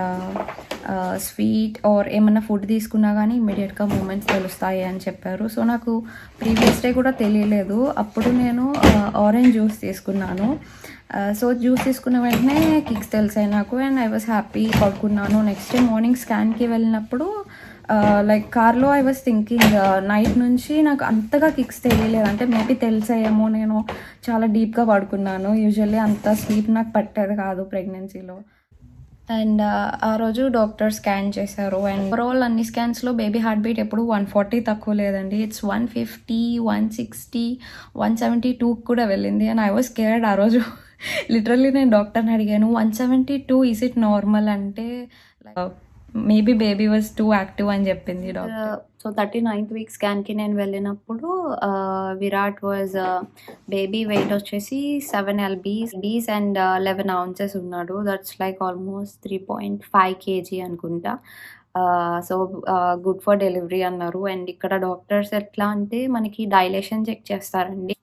sweet or ఏమన్నా ఫుడ్ తీసుకున్నా కానీ ఇమ్మీడియట్గా మూమెంట్స్ తెలుస్తాయి అని చెప్పారు. సో నాకు ప్రీవియస్ డే కూడా తెలియలేదు. అప్పుడు నేను ఆరెంజ్ జ్యూస్ తీసుకున్నాను. సో జ్యూస్ తీసుకున్న వెంటనే కిక్స్ తెలిసాయి నాకు. అండ్ ఐ వాజ్ హ్యాపీ, పడుకున్నాను. నెక్స్ట్ డే మార్నింగ్ స్కాన్కి వెళ్ళినప్పుడు లైక్ కార్లో ఐ వాజ్ థింకింగ్ నైట్ నుంచి నాకు అంతగా కిక్స్ తెలియలేదు. అంటే మేబీ తెలిసాయేమో, నేను చాలా డీప్గా పడుకున్నాను. యూజువల్లీ అంత స్లీప్ నాకు పట్టేది కాదు ప్రెగ్నెన్సీలో. అండ్ ఆ రోజు డాక్టర్ స్కాన్ చేశారు. అండ్ ఓవరాల్ అన్ని స్కాన్స్లో బేబీ హార్ట్ బీట్ ఎప్పుడు 140 తక్కువ లేదండి. ఇట్స్ 150, 160, 172 కూడా వెళ్ళింది. అండ్ ఐ వాజ్ స్కేర్డ్ ఆ రోజు. లిటరల్లీ నేను డాక్టర్ని అడిగాను 172 ఈజ్ ఇట్ నార్మల్ అంటే maybe baby was two active అని చెప్పింది డాక్టర్. సో 39th వీక్ స్కాన్కి నేను వెళ్ళినప్పుడు విరాట్ వాజ్ బేబీ వెయిట్ వచ్చేసి 7 lbs అండ్ 11 ounces ఉన్నాడు. దట్స్ లైక్ ఆల్మోస్ట్ 3.5 kg అనుకుంటా. సో గుడ్ ఫర్ డెలివరీ అన్నారు. అండ్ ఇక్కడ డాక్టర్స్ ఎట్లా అంటే మనకి డైలేషన్ చెక్ చేస్తారండి.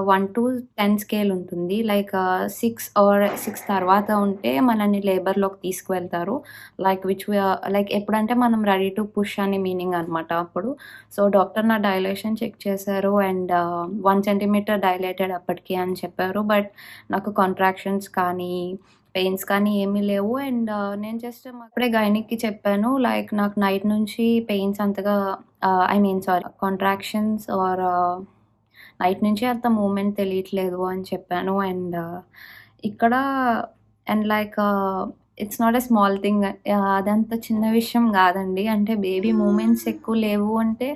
1 to 10 స్కేల్ ఉంటుంది. లైక్ 6 తర్వాత ఉంటే మనల్ని లేబర్లోకి తీసుకువెళ్తారు. లైక్ ఎప్పుడంటే మనం రెడీ టు పుష్ అని మీనింగ్ అనమాట అప్పుడు. సో డాక్టర్ నా డైలేషన్ చెక్ చేశారు. అండ్ 1 centimeter డైలేటెడ్ అప్పటికి అని చెప్పారు. బట్ నాకు కాంట్రాక్షన్స్ కానీ పెయిన్స్ కానీ ఏమీ లేవు. అండ్ నేను జస్ట్ అప్పుడే గైనిక్కి చెప్పాను లైక్ నాకు నైట్ నుంచి పెయిన్స్ అంతగా కాంట్రాక్షన్స్ ఆర్ నైట్ నుంచి అంత మూమెంట్ తెలియట్లేదు అని చెప్పాను. అండ్ ఇక్కడ like it's not a small thing. అదంత చిన్న విషయం కాదండి. అంటే బేబీ మూమెంట్స్ ఎక్కువ లేవు అంటే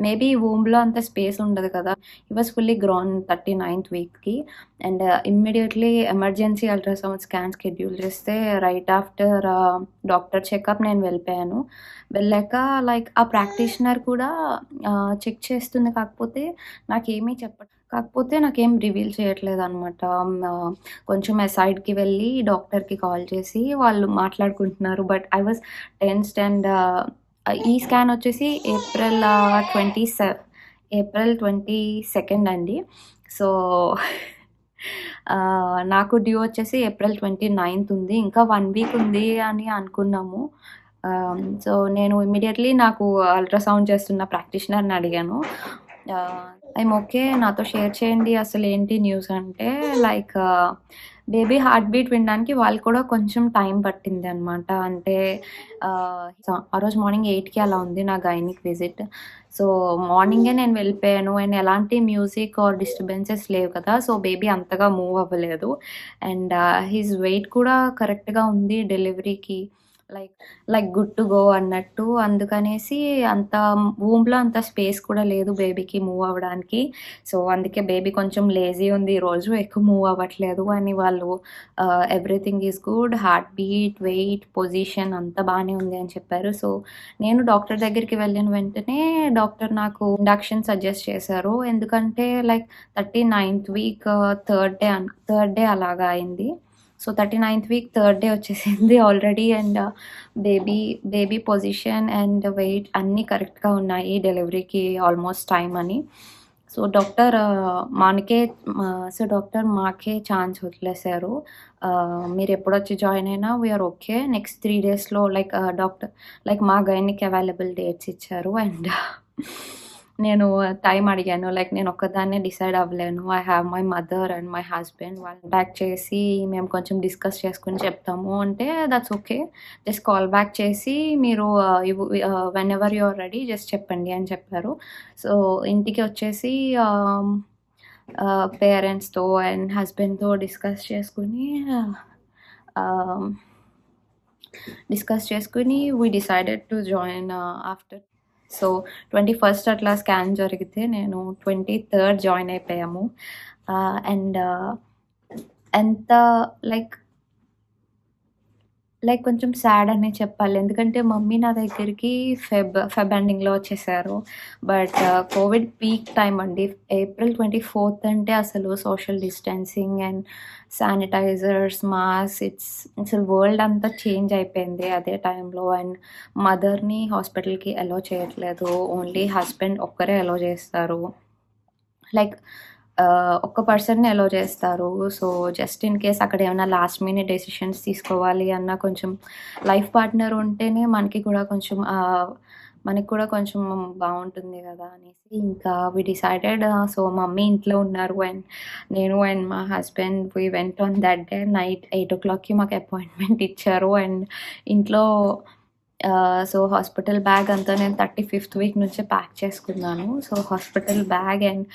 మేబీ వూమ్లో అంత స్పేస్ ఉండదు కదా. ఈ వాజ్ ఫుల్లీ గ్రోన్ 39th వీక్కి. And immediately emergency ultrasound scan schedule చేస్తే రైట్ ఆఫ్టర్ డాక్టర్ చెకప్ నేను వెళ్ళాక లైక్ ఆ ప్రాక్టీషనర్ కూడా చెక్ చేస్తుంది. కాకపోతే నాకేం రివీల్ చేయట్లేదు అనమాట. కొంచెం సైడ్కి వెళ్ళి డాక్టర్కి కాల్ చేసి వాళ్ళు మాట్లాడుకుంటున్నారు. But I was tensed. And ఈ స్కాన్ వచ్చేసి ఏప్రిల్ 22nd అండి. సో నాకు డ్యూ వచ్చేసి ఏప్రిల్ 29th ఉంది. ఇంకా 1 వీక్ ఉంది అని అనుకున్నాము. సో నేను ఇమ్మీడియట్లీ నాకు అల్ట్రాసౌండ్ చేస్తున్న ప్రాక్టీషనర్ని అడిగాను ఐమ్ ఓకే, నాతో షేర్ చేయండి అసలు ఏంటి న్యూస్ అంటే లైక్ బేబీ హార్ట్ బీట్ వినడానికి వాళ్ళు కూడా కొంచెం టైం పట్టింది అనమాట. అంటే ఆ రోజు మార్నింగ్ 8కి అలా ఉంది నా గైనిక్ విజిట్. సో మార్నింగే నేను వెళ్ళిపోయాను. అండ్ ఎలాంటి మ్యూజిక్ ఆర్ డిస్టర్బెన్సెస్ లేవు కదా. సో బేబీ అంతగా మూవ్ అవ్వలేదు. అండ్ హిజ్ వెయిట్ కూడా కరెక్ట్గా ఉంది డెలివరీకి. లైక్ గుడ్ టు గో అన్నట్టు. అందుకనేసి అంత వూమ్లో అంత స్పేస్ కూడా లేదు బేబీకి మూవ్ అవ్వడానికి. సో అందుకే బేబీ కొంచెం లేజీ ఉంది ఈరోజు, ఎక్కువ మూవ్ అవ్వట్లేదు అని వాళ్ళు everything is good, heart beat, weight, position అంతా బాగానే ఉంది అని చెప్పారు. సో నేను డాక్టర్ దగ్గరికి వెళ్ళిన వెంటనే డాక్టర్ నాకు ఇండక్షన్ సజెస్ట్ చేశారు. ఎందుకంటే like 39th week third day అలాగా అయింది. So 39th week third day వచ్చేసింది already. And baby position and weight అన్నీ కరెక్ట్గా ఉన్నాయి డెలివరీకి ఆల్మోస్ట్ టైం అని. సో, డాక్టర్ మనకే డాక్టర్ మాకే ఛాన్స్ వదిలేసారు. మీరెప్పుడొచ్చి జాయిన్ అయినా వీఆర్ ఓకే. నెక్స్ట్ 3 డేస్‌లో లైక్ డాక్టర్ లైక్ మా గైనిక్ అవైలబుల్ డేట్స్ ఇచ్చారు. అండ్ నేను టైం అడిగాను. లైక్ నేనొక్కదాన్నే డిసైడ్ అవ్వలేను. I have my mother and my husband. వాళ్ళని కాంటాక్ట్ చేసి మేము కొంచెం డిస్కస్ చేసుకొని చెప్తాము అంటే, that's okay. Just call back చేసి మీరు whenever you are ready just చెప్పండి అని చెప్పారు. సో, ఇంటికి వచ్చేసి పేరెంట్స్‌తో అండ్ హస్బెండ్‌తో ఆహ్, డిస్కస్ చేసుకొని we decided to join after. So, 21st అట్లా స్కాన్ జరిగితే నేను 23rd జాయిన్ అయిపోయాము. అండ్ ఎంత లైక్ కొంచెం సాడ్ అనే చెప్పాలి. ఎందుకంటే మమ్మీ నా దగ్గరికి ఫెబ్ ఎండింగ్‌లో వచ్చేసారు. బట్ కోవిడ్ పీక్ టైమ్ అండి. ఏప్రిల్ 24th అంటే అసలు సోషల్ డిస్టెన్సింగ్ అండ్ శానిటైజర్స్, అసలు వరల్డ్ అంతా చేంజ్ అయిపోయింది అదే టైంలో. అండ్ మదర్‌ని హాస్పిటల్‌కి అలో చేయట్లేదు. ఓన్లీ హస్బెండ్ ఒక్కరే అలో చేస్తారు. లైక్ ఒక్క పర్సన్‌ని అలో చేస్తారు. సో, జస్ట్ ఇన్ కేస్ అక్కడ ఏమైనా లాస్ట్ మినిట్ డెసిషన్స్ తీసుకోవాలి అన్నా కొంచెం లైఫ్ పార్ట్నర్ ఉంటేనే మనకి కూడా కొంచెం బావుంటుంది గదా! అనేసి ఇంకా వి డిసైడెడ్. సో, మమ్మీ ఇంట్లో ఉన్నారు అండ్ నేను అండ్ మా husband we went on that day night 8:00కి మాకు అపాయింట్మెంట్ ఇచ్చారు. అండ్ ఇంట్లో సో, హాస్పిటల్ బ్యాగ్ అంతా నేను 35th వీక్ నుంచే ప్యాక్ చేసుకున్నాను. సో, హాస్పిటల్ బ్యాగ్ అండ్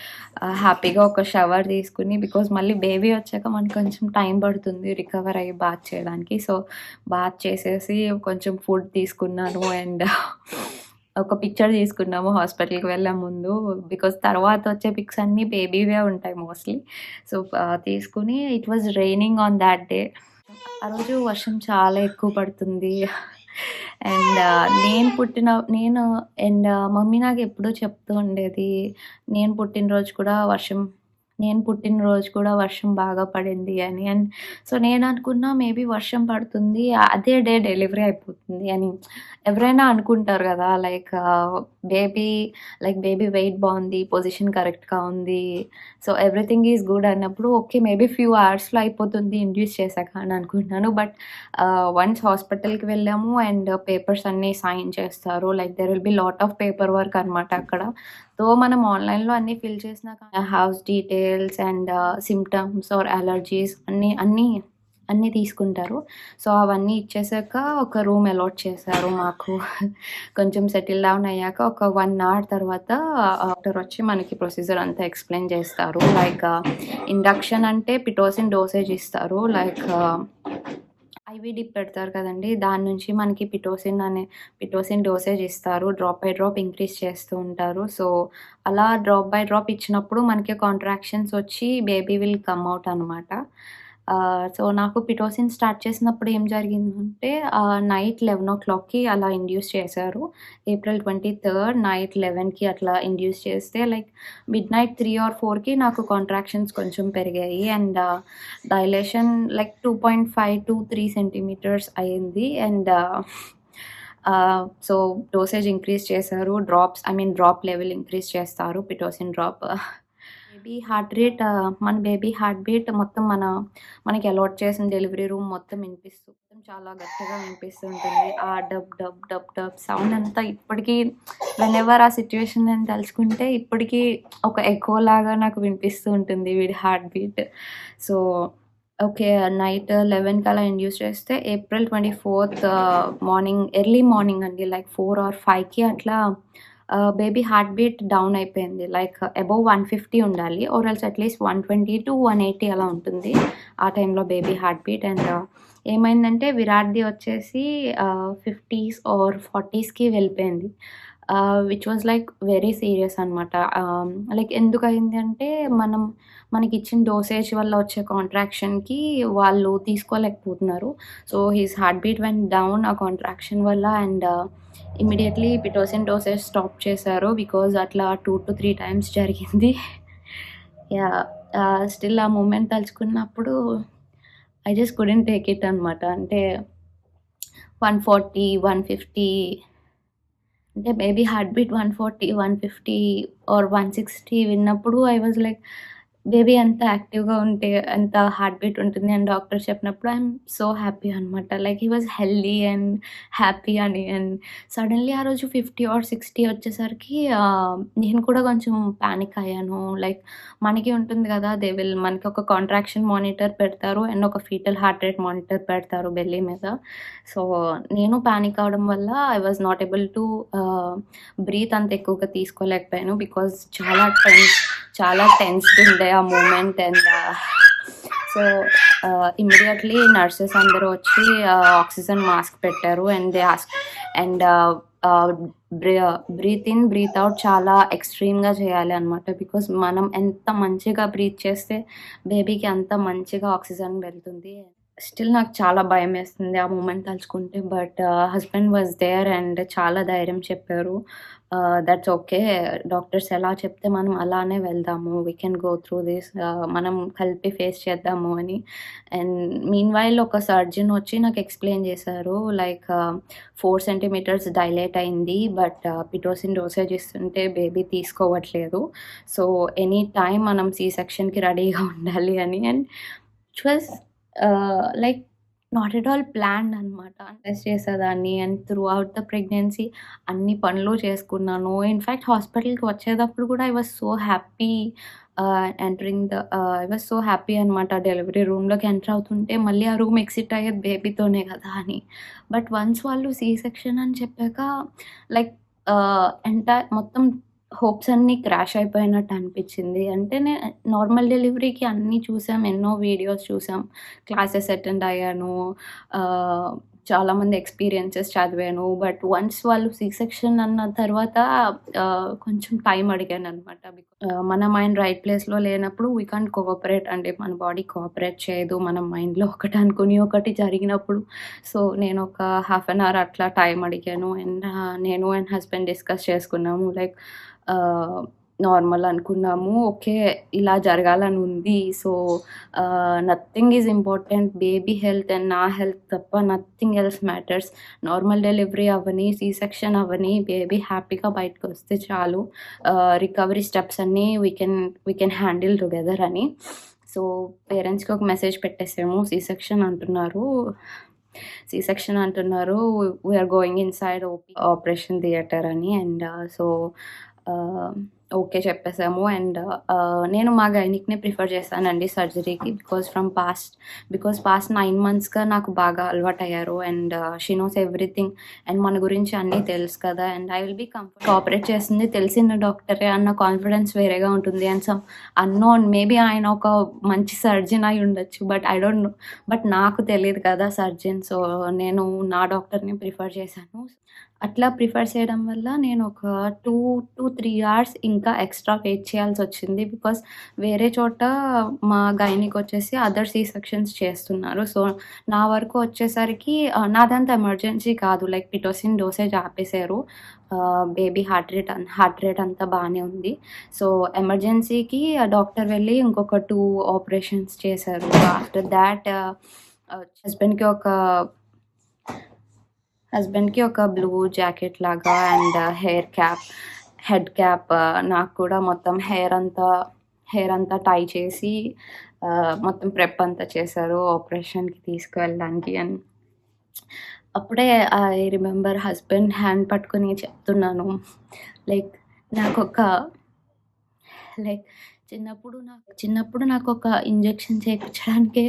హ్యాపీగా ఒక షవర్ తీసుకొని, బికాజ్ మళ్ళీ బేబీ వచ్చాక మనకు కొంచెం టైం పడుతుంది రికవర్ అయ్యి బాత్ చేయడానికి. సో, బాత్ చేసేసి కొంచెం ఫుడ్ తీసుకున్నాను అండ్ ఒక పిక్చర్ తీసుకున్నాము హాస్పిటల్‌కి వెళ్ళే ముందు. బికాజ్ తర్వాత వచ్చే పిక్స్ అన్నీ బేబీవే ఉంటాయి మోస్ట్‌లీ. సో, తీసుకొని it was raining on thought day. ఆ రోజు వర్షం చాలా ఎక్కువ పడుతుంది. అండ్ నేను అండ్ మమ్మీ నాకెప్పుడూ చెప్తూ ఉండేది, నేను పుట్టినరోజు కూడా వర్షం బాగా పడింది అని. అండ్ సో, నేననుకున్నా మేబీ వర్షం పడుతుంది. అదే డే డెలివరీ అయిపోతుంది అని. ఎవరైనా అనుకుంటారు గదా! బేబీ బేబీ వెయిట్ బావుంది, పొజిషన్ కరెక్ట్‌గా ఉంది. సో, ఎవ్రీథింగ్ ఈజ్ గుడ్ అన్నప్పుడు ఓకే. మేబీ ఫ్యూ అవర్స్‌లో అయిపోతుంది ఇండ్యూస్ చేశాక అని అనుకుంటున్నాను. బట్ వన్స్ హాస్పిటల్‌కి వెళ్ళాము అండ్ పేపర్స్ అన్నీ సైన్ చేస్తారు. There will be lot of paper work అనమాట అక్కడ. మనం ఆన్‌లైన్‌లో అన్నీ ఫిల్ చేసినాక house details and symptoms or allergies అన్నీ తీసుకుంటారు. సో, అవన్నీ ఇచ్చేసాక ఒక రూమ్ అలాట్ చేశారు మాకు. కొంచెం సెటిల్ డౌన్ అయ్యాక ఒక 1 అవర్ తర్వాత డాక్టర్ వచ్చి మనకి ప్రొసీజర్ అంతా ఎక్స్‌ప్లెయిన్ చేస్తారు. ఇండక్షన్ అంటే పిటోసిన్ డోసేజ్ ఇస్తారు. ఐవీ డిప్ పెడతారు కదండీ! దాని నుంచి మనకి పిటోసిన్ డోసేజ్ ఇస్తారు. డ్రాప్ బై డ్రాప్ ఇంక్రీజ్ చేస్తూ ఉంటారు. సో, అలా డ్రాప్ బై డ్రాప్ ఇచ్చినప్పుడు మనకి కాంట్రాక్షన్స్ వచ్చి బేబీ విల్ కమ్ ఔట్ అనమాట. సో, నాకు పిటోసిన్ స్టార్ట్ చేసినప్పుడు ఏం జరిగిందంటే నైట్ 11:00కి అలా ఇండ్యూస్ చేశారు. ఏప్రిల్ 23 నైట్ 11కి అట్లా ఇండ్యూస్ చేస్తే మిడ్‌నైట్ 3 ఆర్ 4కి నాకు కాంట్రాక్షన్స్ కొంచెం పెరిగాయి. అండ్ డైలేషన్ 2.5-3 సెంటీమీటర్స్ అయింది. అండ్ సో, డోసేజ్ ఇంక్రీజ్ చేశారు. డ్రాప్ లెవెల్ ఇంక్రీజ్ చేస్తారు పిటోసిన్ డ్రాప్. మన బేబీ హార్ట్ బీట్ మొత్తం మనకి అలాట్ చేసిన డెలివరీ రూమ్ మొత్తం చాలా గట్టిగా వినిపిస్తూ ఉంటుంది. ఆ dub dub dub dub sound అంతా ఇప్పటికీ వెనెవర్ ఆ సిట్యుయేషన్ నేను తలుచుకుంటే ఇప్పటికీ ఒక ఎకో లాగా నాకు వినిపిస్తూ ఉంటుంది వీడి heart beat. So, okay. Night 11కి అలా ఇండ్యూస్ చేస్తే ఏప్రిల్ 24th ఎర్లీ మార్నింగ్ అండి 4 ఆర్ 5కి అట్లా బేబీ హార్ట్ బీట్ డౌన్ అయిపోయింది. అబోవ్ 150 ఉండాలి. ఆర్ ఎల్స్ అట్‌లీస్ట్ 120-180 అలా ఉంటుంది. ఆ టైంలో బేబీ హార్ట్ బీట్. అండ్ ఏమైందంటే విరాట్‌ది వచ్చేసి 50s ఆర్ 40స్‌కి వెళ్ళిపోయింది. విచ్ వాస్ వెరీ సీరియస్ అనమాట. ఎందుకయింది అంటే మనకిచ్చిన డోసేజ్ వల్ల వచ్చే కాంట్రాక్షన్‌కి వాళ్ళు తీసుకోలేకపోతున్నారు. So, his heart beat went down ఆ కాంట్రాక్షన్ వల్ల. And immediately Pitocin dosage stop చేశారు. బికాజ్ అట్లా 2-3 టైమ్స్ జరిగింది. యాహ్! స్టిల్ ఆ మూమెంట్ తలుచుకున్నప్పుడు I just couldn't take it అనమాట. అంటే 140, 150 అంటే బేబీ హార్ట్ బీట్ 140, 150 ఆర్ 160 విన్నప్పుడు ఐ వాజ్ లైక్ బేబీ ఎంత యాక్టివ్‌గా ఉంటే ఎంత హార్ట్ బీట్ ఉంటుంది అని డాక్టర్ చెప్పినప్పుడు ఐయామ్ సో హ్యాపీ అనమాట. Like he was healthy and happy అని. అండ్ సడెన్‌లీ ఆ రోజు 50 ఆర్ 60 వచ్చేసరికి నేను కూడా కొంచెం పానిక్ అయ్యాను. లైక్ మనకి ఉంటుంది గదా! దే విల్ మనకి ఒక కాంట్రాక్షన్ మానిటర్ పెడతారు అండ్ ఒక ఫీటల్ హార్ట్ రేట్ మానిటర్ పెడతారు బెల్లీ మీద. సో, నేను పానిక్ అవ్వడం వల్ల I was not able to breathe అంత ఎక్కువగా తీసుకోలేకపోయాను. బికాజ్ చాలా టెన్స్‌డ్ ఉండే ఆ moment. And so, immediately nurses అందరూ వచ్చి ఆక్సిజన్ మాస్క్ పెట్టారు. And they asked and ah, bree breathe in, breathe out చాలా ఎక్స్‌ట్రీమ్‌గా చేయాలి అనమాట. బికాజ్ మనం ఎంత మంచిగా బ్రీత్ చేస్తే బేబీకి అంత మంచిగా ఆక్సిజన్ వెళ్తుంది. స్టిల్ నాకు చాలా భయమేస్తుంది ఆ మూమెంట్ తలుచుకుంటే. But husband was there and చాలా ధైర్యం చెప్పారు. That's okay. డాక్టర్స్ ఎలా చెప్తే మనం అలానే వెళ్దాము. We can go through this. మనం కలిపి ఫేస్ చేద్దాము అని. అండ్ మీన్‌వైల్ ఒక సర్జన్ వచ్చి నాకు ఎక్స్‌ప్లెయిన్ చేశారు. లైక్ 4 సెంటీమీటర్స్ డైలేట్ అయింది. బట్ పిటోసిన్ డోసేజ్ ఇస్తుంటే బేబీ తీసుకోవట్లేదు. సో, ఎనీ టైమ్ మనం సి సెక్షన్‌కి రెడీగా ఉండాలి అని. And it was like not at all planned అనమాట. టెస్ట్ చేసేదాన్ని and through out the pregnancy అన్ని పనులు చేసుకున్నాను. ఇన్‌ఫాక్ట్ హాస్పిటల్‌కి వచ్చేటప్పుడు కూడా I was so happy entering the I was so happy అనమాట. డెలివరీ రూమ్‌లోకి ఎంటర్ అవుతుంటే మళ్ళీ ఆ రూమ్ ఎక్సిట్ అయ్యేది బేబీతోనే కదా అని. బట్ వన్స్ వాళ్ళు సి సెక్షన్ అని చెప్పాక లైక్ మొత్తం హోప్స్ అన్నీ క్రాష్ అయిపోయినట్టు అనిపిచ్చింది. అంటే నార్మల్ డెలివరీకి అన్నీ చూసాం. ఎన్నో వీడియోస్ చూసాం. క్లాసెస్ అటెండ్ అయ్యాను. ఆహ్, చాలామంది ఎక్స్‌పీరియన్సెస్ చదివాను. బట్ వన్స్ వాళ్ళు సి సెక్షన్ అన్న తర్వాత కొంచెం టైం అడిగాననమాట. మన మైండ్ రైట్ ప్లేస్‌లో లేనప్పుడు వి కాంట్ కోఆపరేట్ అండి. మన బాడీ కోఆపరేట్ చేయదు. మనం మైండ్‌లో ఒకటి అనుకుని ఒకటి జరిగినప్పుడు. సో, నేనొక హాఫ్ అన్ అవర్ అట్లా టైం అడిగాను. అండ్ నేను అండ్ హస్బెండ్ డిస్కస్ చేసుకున్నాము. లైక్ ఆహ్, నార్మల్ అనుకున్నాము. ఓకే. ఇలా జరగాలని ఉంది. So, nothing is important. Baby health and నా హెల్త్ తప్ప nothing else matters. Normal delivery అవ్వని, సి సెక్షన్ అవ్వని, బేబీ హ్యాపీగా బయటకొస్తే చాలు. రికవరీ స్టెప్స్ అన్నీ వి కెన్ హ్యాండిల్ టుగెదర్ అని. సో, పేరెంట్స్‌కి ఒక మెసేజ్ పెట్టేసాము. సి సెక్షన్ అంటున్నారు. We are going inside operation theatre అని. అండ్ సో, ఆహ్, ఓకే చెప్పేసాము. అండ్ నేను మా గైనిక్‌నే ప్రిఫర్ చేశానండి సర్జరీకి. బికాజ్ పాస్ట్ 9 మంత్స్‌గా నాకు బాగా అలవాటయ్యారు. And she knows everything. And మన గురించి అన్నీ తెలుసు కదా! And I will be operate చేస్తుంది తెలిసిన డాక్టరే అన్న కాన్ఫిడెన్స్ వేరేగా ఉంటుంది. అండ్ సమ్ అన్నోన్ మేబీ ఆయన ఒక మంచి సర్జన్ అయి ఉండొచ్చు. But I don't no. But నాకు తెలీదు కదా సర్జన్. సో, నేను నా డాక్టర్‌ని ప్రిఫర్ చేశాను. అట్లా ప్రిఫర్ చేయడం వల్ల నేను ఒక 2-3 అవర్స్ ఇంకా ఎక్స్‌ట్రా వెయిట్ చేయాల్సొచ్చింది. బికాజ్ వేరే చోట మా గైనికొచ్చేసి అదర్ సి సెక్షన్స్ చేస్తున్నారు. సో, నా వరకు వచ్చేసరికి నాదంతా ఎమర్జెన్సీ కాదు. లైక్ పిటోసిన్ డోసేజ్ ఆపేశారు. బేబీ హార్ట్ రేట్ అంతా బానే ఉంది. సో, ఎమర్జెన్సీకి డాక్టర్ వెళ్ళి ఇంకొక 2 ఆపరేషన్స్ చేశారు. ఆఫ్టర్ థాట్ హస్బెండ్‌కి ఒక హస్బెండ్‌కి ఒక బ్లూ జాకెట్ లాగా అండ్ హెడ్ క్యాప్, నాకు కూడా మొత్తం హెయిర్ అంతా టై చేసి మొత్తం ప్రెప్ అంతా చేశారు ఆపరేషన్‌కి తీసుకువెళ్ళడానికి. అండ్ అప్పుడే ఐ రిమెంబర్ హస్బెండ్ హ్యాండ్ పట్టుకొని చెప్తున్నాను. లైక్ నాకొక లైక్ చిన్నప్పుడు నాకొక ఇంజెక్షన్ చేపిచ్చడానికే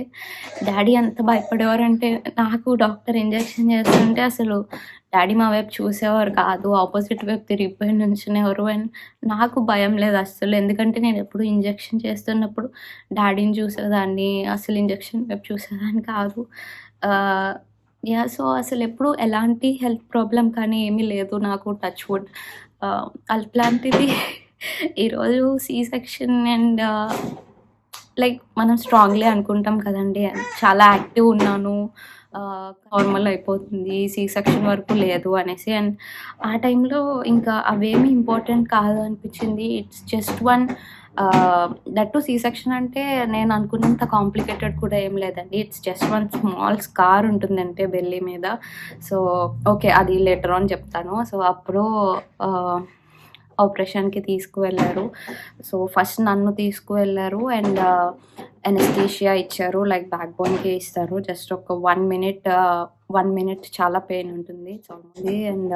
డ్యాడీ ఎంత భయపడేవారంటే, నాకు డాక్టర్ ఇంజెక్షన్ చేస్తుంటే అసలు డ్యాడీ మా వైపు చూసేవారు కాదు. ఆపోజిట్ వైపు తిరిగిపోయి నుంచునేవారు. అండ్ నాకు భయం లేదు అస్సలు. ఎందుకంటే నేనెప్పుడు ఇంజెక్షన్ చేస్తున్నప్పుడు డ్యాడీని చూసేదాన్ని. అసలు ఇంజెక్షన్ వైపు చూసేదాన్ని కాదు. ఆహ్, సో, అసలెప్పుడు ఎలాంటి హెల్త్ ప్రాబ్లమ్ కానీ ఏమీ లేదు నాకు టచ్ వుడ్. అట్లాంటిది ఈరోజు సి సెక్షన్ అండ్ లైక్ మనం స్ట్రాంగ్‌లీ అనుకుంటాం కదండీ! చాలా యాక్టివ్ ఉన్నాను. నార్మల్ అయిపోతుంది, సి సెక్షన్ వరకు లేదు అనేసి. అండ్ ఆ టైంలో ఇంకా అవేమీ ఇంపార్టెంట్ కాదు అనిపించింది. It's just one that to C section అంటే నేను అనుకున్నంత కాంప్లికేటెడ్ కూడా ఏం లేదండి. It's just one small scar ఉంటుందంటే బెల్లీ మీద. సో ఓకే, అది లేటర్ ఆన్ చెప్తాను. సో అప్పుడు ఆపరేషన్కి తీసుకువెళ్ళారు. సో ఫస్ట్ నన్ను తీసుకువెళ్ళారు అండ్ ఎనస్థీషియా ఇచ్చారు. లైక్ బ్యాక్ బోన్కి ఇస్తారు. జస్ట్ ఒక 1 మినిట్ చాలా పెయిన్ ఉంటుంది. అండ్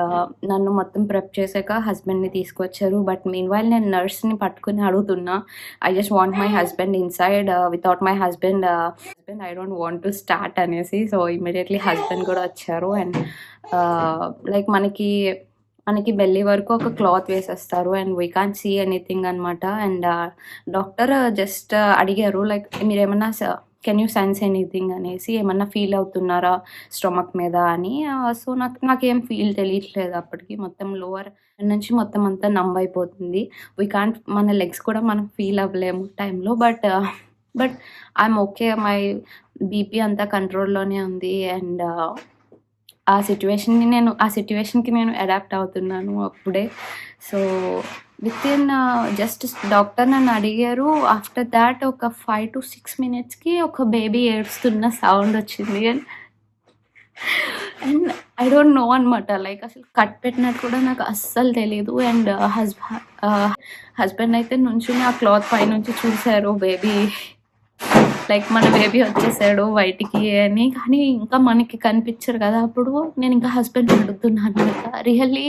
నన్ను మొత్తం ప్రెప్ చేశాక హస్బెండ్ని తీసుకొచ్చారు. బట్ మీన్ వైల్ నేను నర్స్ని పట్టుకుని అడుగుతున్నా, I just want my husband inside, without my husband I don't want to start అనేసి. సో ఇమీడియట్లీ హస్బెండ్ కూడా వచ్చారు. అండ్ లైక్ మనకి బెల్లీ వరకు ఒక క్లాత్ వేసేస్తారు and we can't see anything అనమాట. అండ్ డాక్టర్ జస్ట్ అడిగారు లైక్ మీరేమన్నా కెన్ యూ సెన్స్ ఎనీథింగ్ అనేసి, ఏమన్నా ఫీల్ అవుతున్నారా స్టొమక్ మీద అని. సో నాకేం ఫీల్ తెలియట్లేదు అప్పటికి. మొత్తం లోవర్ నుంచి మొత్తం అంతా నంబ్ అయిపోతుంది. వీ కాంట్, మన లెగ్స్ కూడా మనం ఫీల్ అవ్వలేము టైంలో. But I'm okay, my BP అంతా కంట్రోల్లోనే ఉంది. అండ్ ఆ సిట్యువేషన్కి నేను అడాప్ట్ అవుతున్నాను అప్పుడే. So with in just doctor నన్ను అడిగారు. ఆఫ్టర్ దాట్ ఒక 5 to 6 మినిట్స్కి ఒక బేబీ ఏడుస్తున్న సౌండ్ వచ్చింది. అండ్ ఐ డోంట్ నో అనమాట. లైక్ అసలు కట్ పెట్టినట్టు కూడా నాకు అస్సలు తెలీదు. అండ్ హస్బెండ్ అయితే నుంచుని ఆ క్లాత్ పైనుంచి చూశారు బేబీ, లైక్ మన బేబీ వచ్చేసాడు బయటికి అని. కానీ ఇంకా మనకి కనిపించరు కదా. అప్పుడు నేను ఇంకా హస్బెండ్ అడుగుతున్నాను అనమాట, రియల్లీ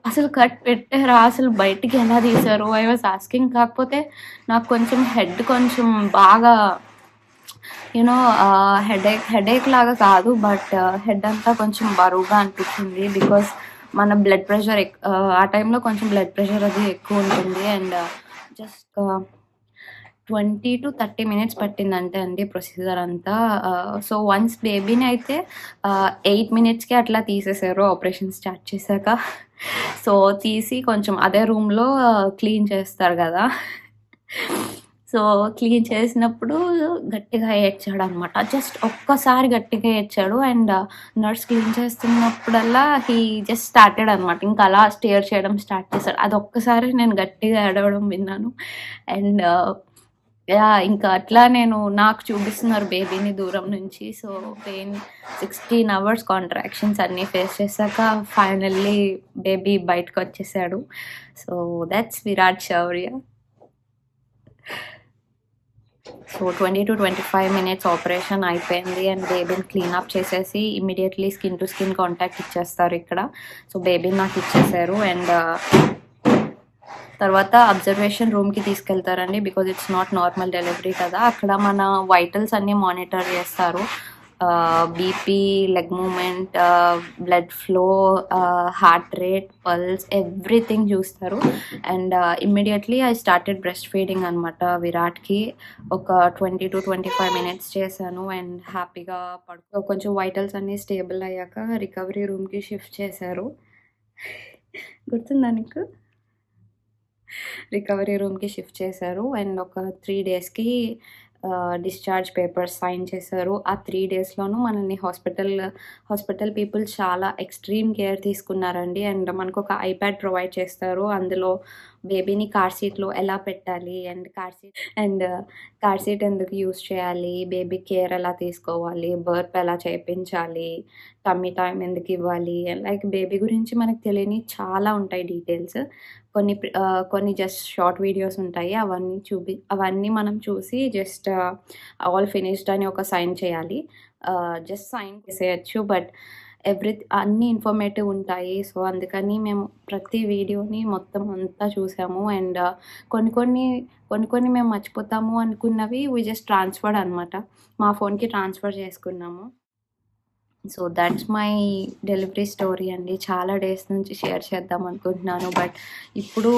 అసలు కట్ పెట్టారా, అసలు బయటికి ఎలా తీశారు, ఐ వాజ్ ఆస్కింగ్. కాకపోతే నాకు కొంచెం హెడ్ కొంచెం బాగా యూనో హెడేక్ లాగా కాదు, బట్ హెడ్ అంతా కొంచెం బరువుగా అనిపించింది. బికాస్ మన బ్లడ్ ప్రెషర్ ఆ టైంలో కొంచెం బ్లడ్ ప్రెషర్ అది ఎక్కువ ఉంటుంది. అండ్ జస్ట్ 20 to 30 మినిట్స్ పట్టిందంటే అండి ప్రొసీజర్ అంతా. సో వన్స్ బేబీని అయితే 8 మినిట్స్కి అట్లా తీసేశారు ఆపరేషన్ స్టార్ట్ చేశాక. సో తీసి కొంచెం అదే రూమ్లో క్లీన్ చేస్తారు కదా. సో క్లీన్ చేసినప్పుడు గట్టిగా ఏడ్చాడు అనమాట. జస్ట్ ఒక్కసారి గట్టిగా ఏడ్చాడు. అండ్ నర్స్ క్లీన్ చేస్తున్నప్పుడల్లా హీ జస్ట్ స్టార్టెడ్ అనమాట. ఇంకా అలా స్టేర్ చేయడం స్టార్ట్ చేశాడు. అది ఒక్కసారి నేను గట్టిగా ఏడవడం విన్నాను. అండ్ ఇంకా అట్లా నాకు చూపిస్తున్నారు బేబీని దూరం నుంచి. సో పెయిన్ 16 hours కాంట్రాక్షన్స్ అన్నీ ఫేస్ చేశాక ఫైనల్లీ బేబీ బయటకు వచ్చేసాడు. So that's Virat Shaurya. So 20 to 25 minutes operation అయిపోయింది. అండ్ బేబీని క్లీనప్ చేసేసి immediately skin to skin contact ఇచ్చేస్తారు ఇక్కడ. సో బేబీని నాకు ఇచ్చేసారు. అండ్ తర్వాత అబ్జర్వేషన్ రూమ్కి తీసుకెళ్తారండి. Because it's not normal delivery కదా. అక్కడ మన వైటల్స్ అన్నీ మానిటర్ చేస్తారు. BP, leg movement, blood flow, heart rate, pulse, everything చూస్తారు. And immediately I started breast feeding అనమాట విరాట్కి. ఒక 20 to 25 మినిట్స్ చేశాను. అండ్ హ్యాపీగా కొంచెం వైటల్స్ అన్నీ స్టేబుల్ అయ్యాక రికవరీ రూమ్కి షిఫ్ట్ చేశారు. గుర్తుందా నీకు? రికవరీ రూమ్కి షిఫ్ట్ చేశారు. అండ్ ఒక 3 daysకి డిశ్చార్జ్ పేపర్స్ సైన్ చేశారు. ఆ 3 daysలోనూ మనల్ని హాస్పిటల్ పీపుల్ చాలా ఎక్స్ట్రీమ్ కేర్ తీసుకున్నారండి. అండ్ మనకు ఒక ఐప్యాడ్ ప్రొవైడ్ చేస్తారు. అందులో బేబీని కార్ సీట్లో ఎలా పెట్టాలి, అండ్ కార్ సీట్ ఎందుకు యూస్ చేయాలి, బేబీ కేర్ ఎలా తీసుకోవాలి, బర్త్ ఎలా చేయించాలి, టమ్మీ టైం ఎందుకు ఇవ్వాలి, లైక్ బేబీ గురించి మనకు తెలియని చాలా ఉంటాయి డీటెయిల్స్. కొన్ని జస్ట్ షార్ట్ వీడియోస్ ఉంటాయి. అవన్నీ మనం చూసి జస్ట్ ఆల్ ఫినిష్డ్ అని ఒక సైన్ చేయాలి. జస్ట్ సైన్ చేసేయచ్చు. బట్ అన్నీ ఇన్ఫర్మేటివ్ ఉంటాయి. సో అందుకని మేము ప్రతి వీడియోని మొత్తం అంతా చూసాము. అండ్ కొన్ని మేము మర్చిపోతాము అనుకున్నవి వీ జస్ట్ ట్రాన్స్ఫర్డ్ అనమాట. మా ఫోన్కి ట్రాన్స్ఫర్ చేసుకున్నాము. So that's my delivery story అండి. చాలా డేస్ నుంచి షేర్ చేద్దాం అనుకుంటున్నాను. బట్ ఇప్పుడు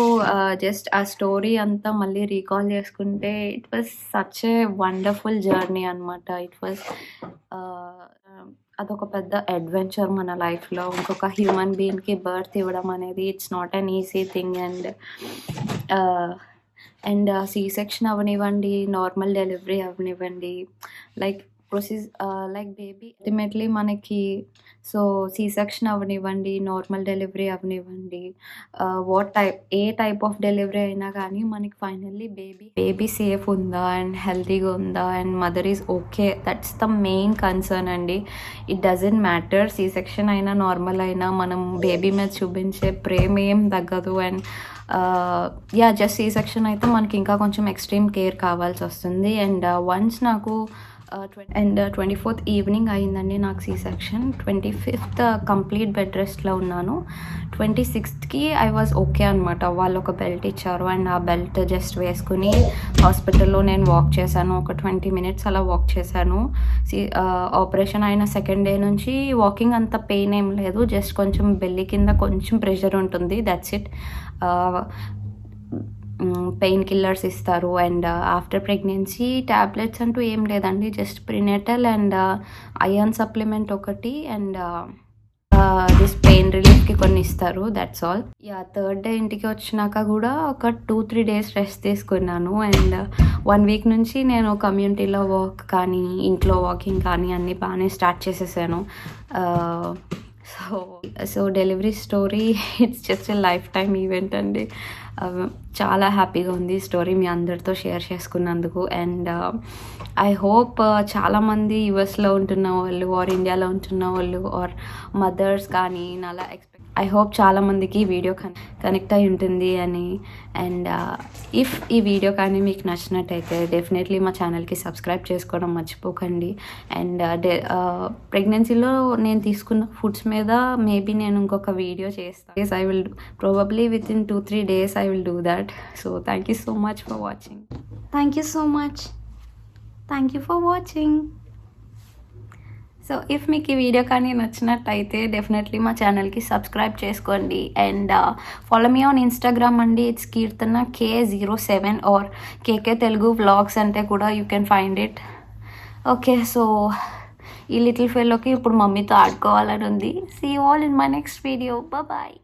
జస్ట్ ఆ స్టోరీ అంతా మళ్ళీ రీకాల్ చేసుకుంటే it was such a wonderful journey అనమాట. అదొక పెద్ద అడ్వెంచర్ మన లైఫ్లో. ఇంకొక హ్యూమన్ బీయింగ్కి బర్త్ ఇవ్వడం అనేది it's not an easy thing. And C section అవనివ్వండి, నార్మల్ డెలివరీ అవనివ్వండి, లైక్ లైక్ బేబీ అల్టిమేట్లీ మనకి సో సి సెక్షన్ అవ్వనివ్వండి, నార్మల్ డెలివరీ అవ్వనివ్వండి, ఏ టైప్ ఆఫ్ డెలివరీ అయినా కానీ మనకి ఫైనల్లీ బేబీ సేఫ్ ఉందా అండ్ హెల్తీగా ఉందా and mother is okay, that's the main concern అండి. It doesn't matter C section అయినా నార్మల్ అయినా మనం బేబీ మీద చూపించే ప్రేమ ఏం తగ్గదు. అండ్ జస్ట్ సి సెక్షన్ అయితే మనకి ఇంకా కొంచెం ఎక్స్ట్రీమ్ కేర్ కావాల్సి వస్తుంది. అండ్ వన్స్ నాకు 24th ఈవినింగ్ అయిందండి నాకు C section. 25th complete bed రెస్ట్లో ఉన్నాను. 26th ఐ వాజ్ ఓకే అనమాట. వాళ్ళు ఒక బెల్ట్ ఇచ్చారు అండ్ ఆ బెల్ట్ జస్ట్ వేసుకుని హాస్పిటల్లో నేను వాక్ చేశాను. ఒక 20 minutes అలా వాక్ చేశాను. ఆపరేషన్ అయిన సెకండ్ డే నుంచి వాకింగ్ అంత పెయిన్ ఏం లేదు, జస్ట్ కొంచెం బెల్లి కింద కొంచెం ప్రెషర్ ఉంటుంది, దట్స్ ఇట్. పెయిన్ కిల్లర్స్ ఇస్తారు. అండ్ ఆఫ్టర్ ప్రెగ్నెన్సీ ట్యాబ్లెట్స్ అంటూ ఏం లేదండి, just prenatal and iron supplement ఒకటి అండ్ దిస్ పెయిన్ రిలీఫ్కి కొన్ని ఇస్తారు, దట్స్ ఆల్. థర్డ్ డే ఇంటికి వచ్చినాక కూడా ఒక 2-3 days రెస్ట్ తీసుకున్నాను. అండ్ 1 week నుంచి నేను కమ్యూనిటీలో వాక్ కానీ ఇంట్లో వాకింగ్ కానీ అన్నీ బాగానే స్టార్ట్ చేసేసాను. So delivery story it's just a life time event అండి. చాలా హ్యాపీగా ఉంది ఈ స్టోరీ మీ అందరితో షేర్ చేసుకున్నందుకు. అండ్ ఐ హోప్ చాలామంది యూఎస్లో ఉంటున్న వాళ్ళు ఆర్ ఇండియాలో ఉంటున్న వాళ్ళు ఆర్ మదర్స్ కానీ అలా ఐ హోప్ చాలామందికి ఈ వీడియో కనెక్ట్ అయి ఉంటుంది అని. అండ్ ఇఫ్ ఈ వీడియో కానీ మీకు నచ్చినట్టయితే డెఫినెట్లీ మా ఛానల్కి సబ్స్క్రైబ్ చేసుకోవడం మర్చిపోకండి. అండ్ ప్రెగ్నెన్సీలో నేను తీసుకున్న ఫుడ్స్ మీద మేబీ నేను ఇంకొక వీడియో చేస్తాను. I will probably within 2-3 days I will do that. So thank you so much for watching. Thank you so much. Thank you for watching. So if మీకు ఈ వీడియో కానీ నచ్చినట్టయితే డెఫినెట్లీ మా ఛానల్కి సబ్స్క్రైబ్ చేసుకోండి. And follow me on Instagram అండి, it's Keerthana K07 or KK Telugu vlogs అంటే కూడా you can find it. Okay, so ఈ లిటిల్ ఫెలోకి ఇప్పుడు మమ్మీతో ఆడుకోవాలని ఉంది. See you all in my next video. Bye.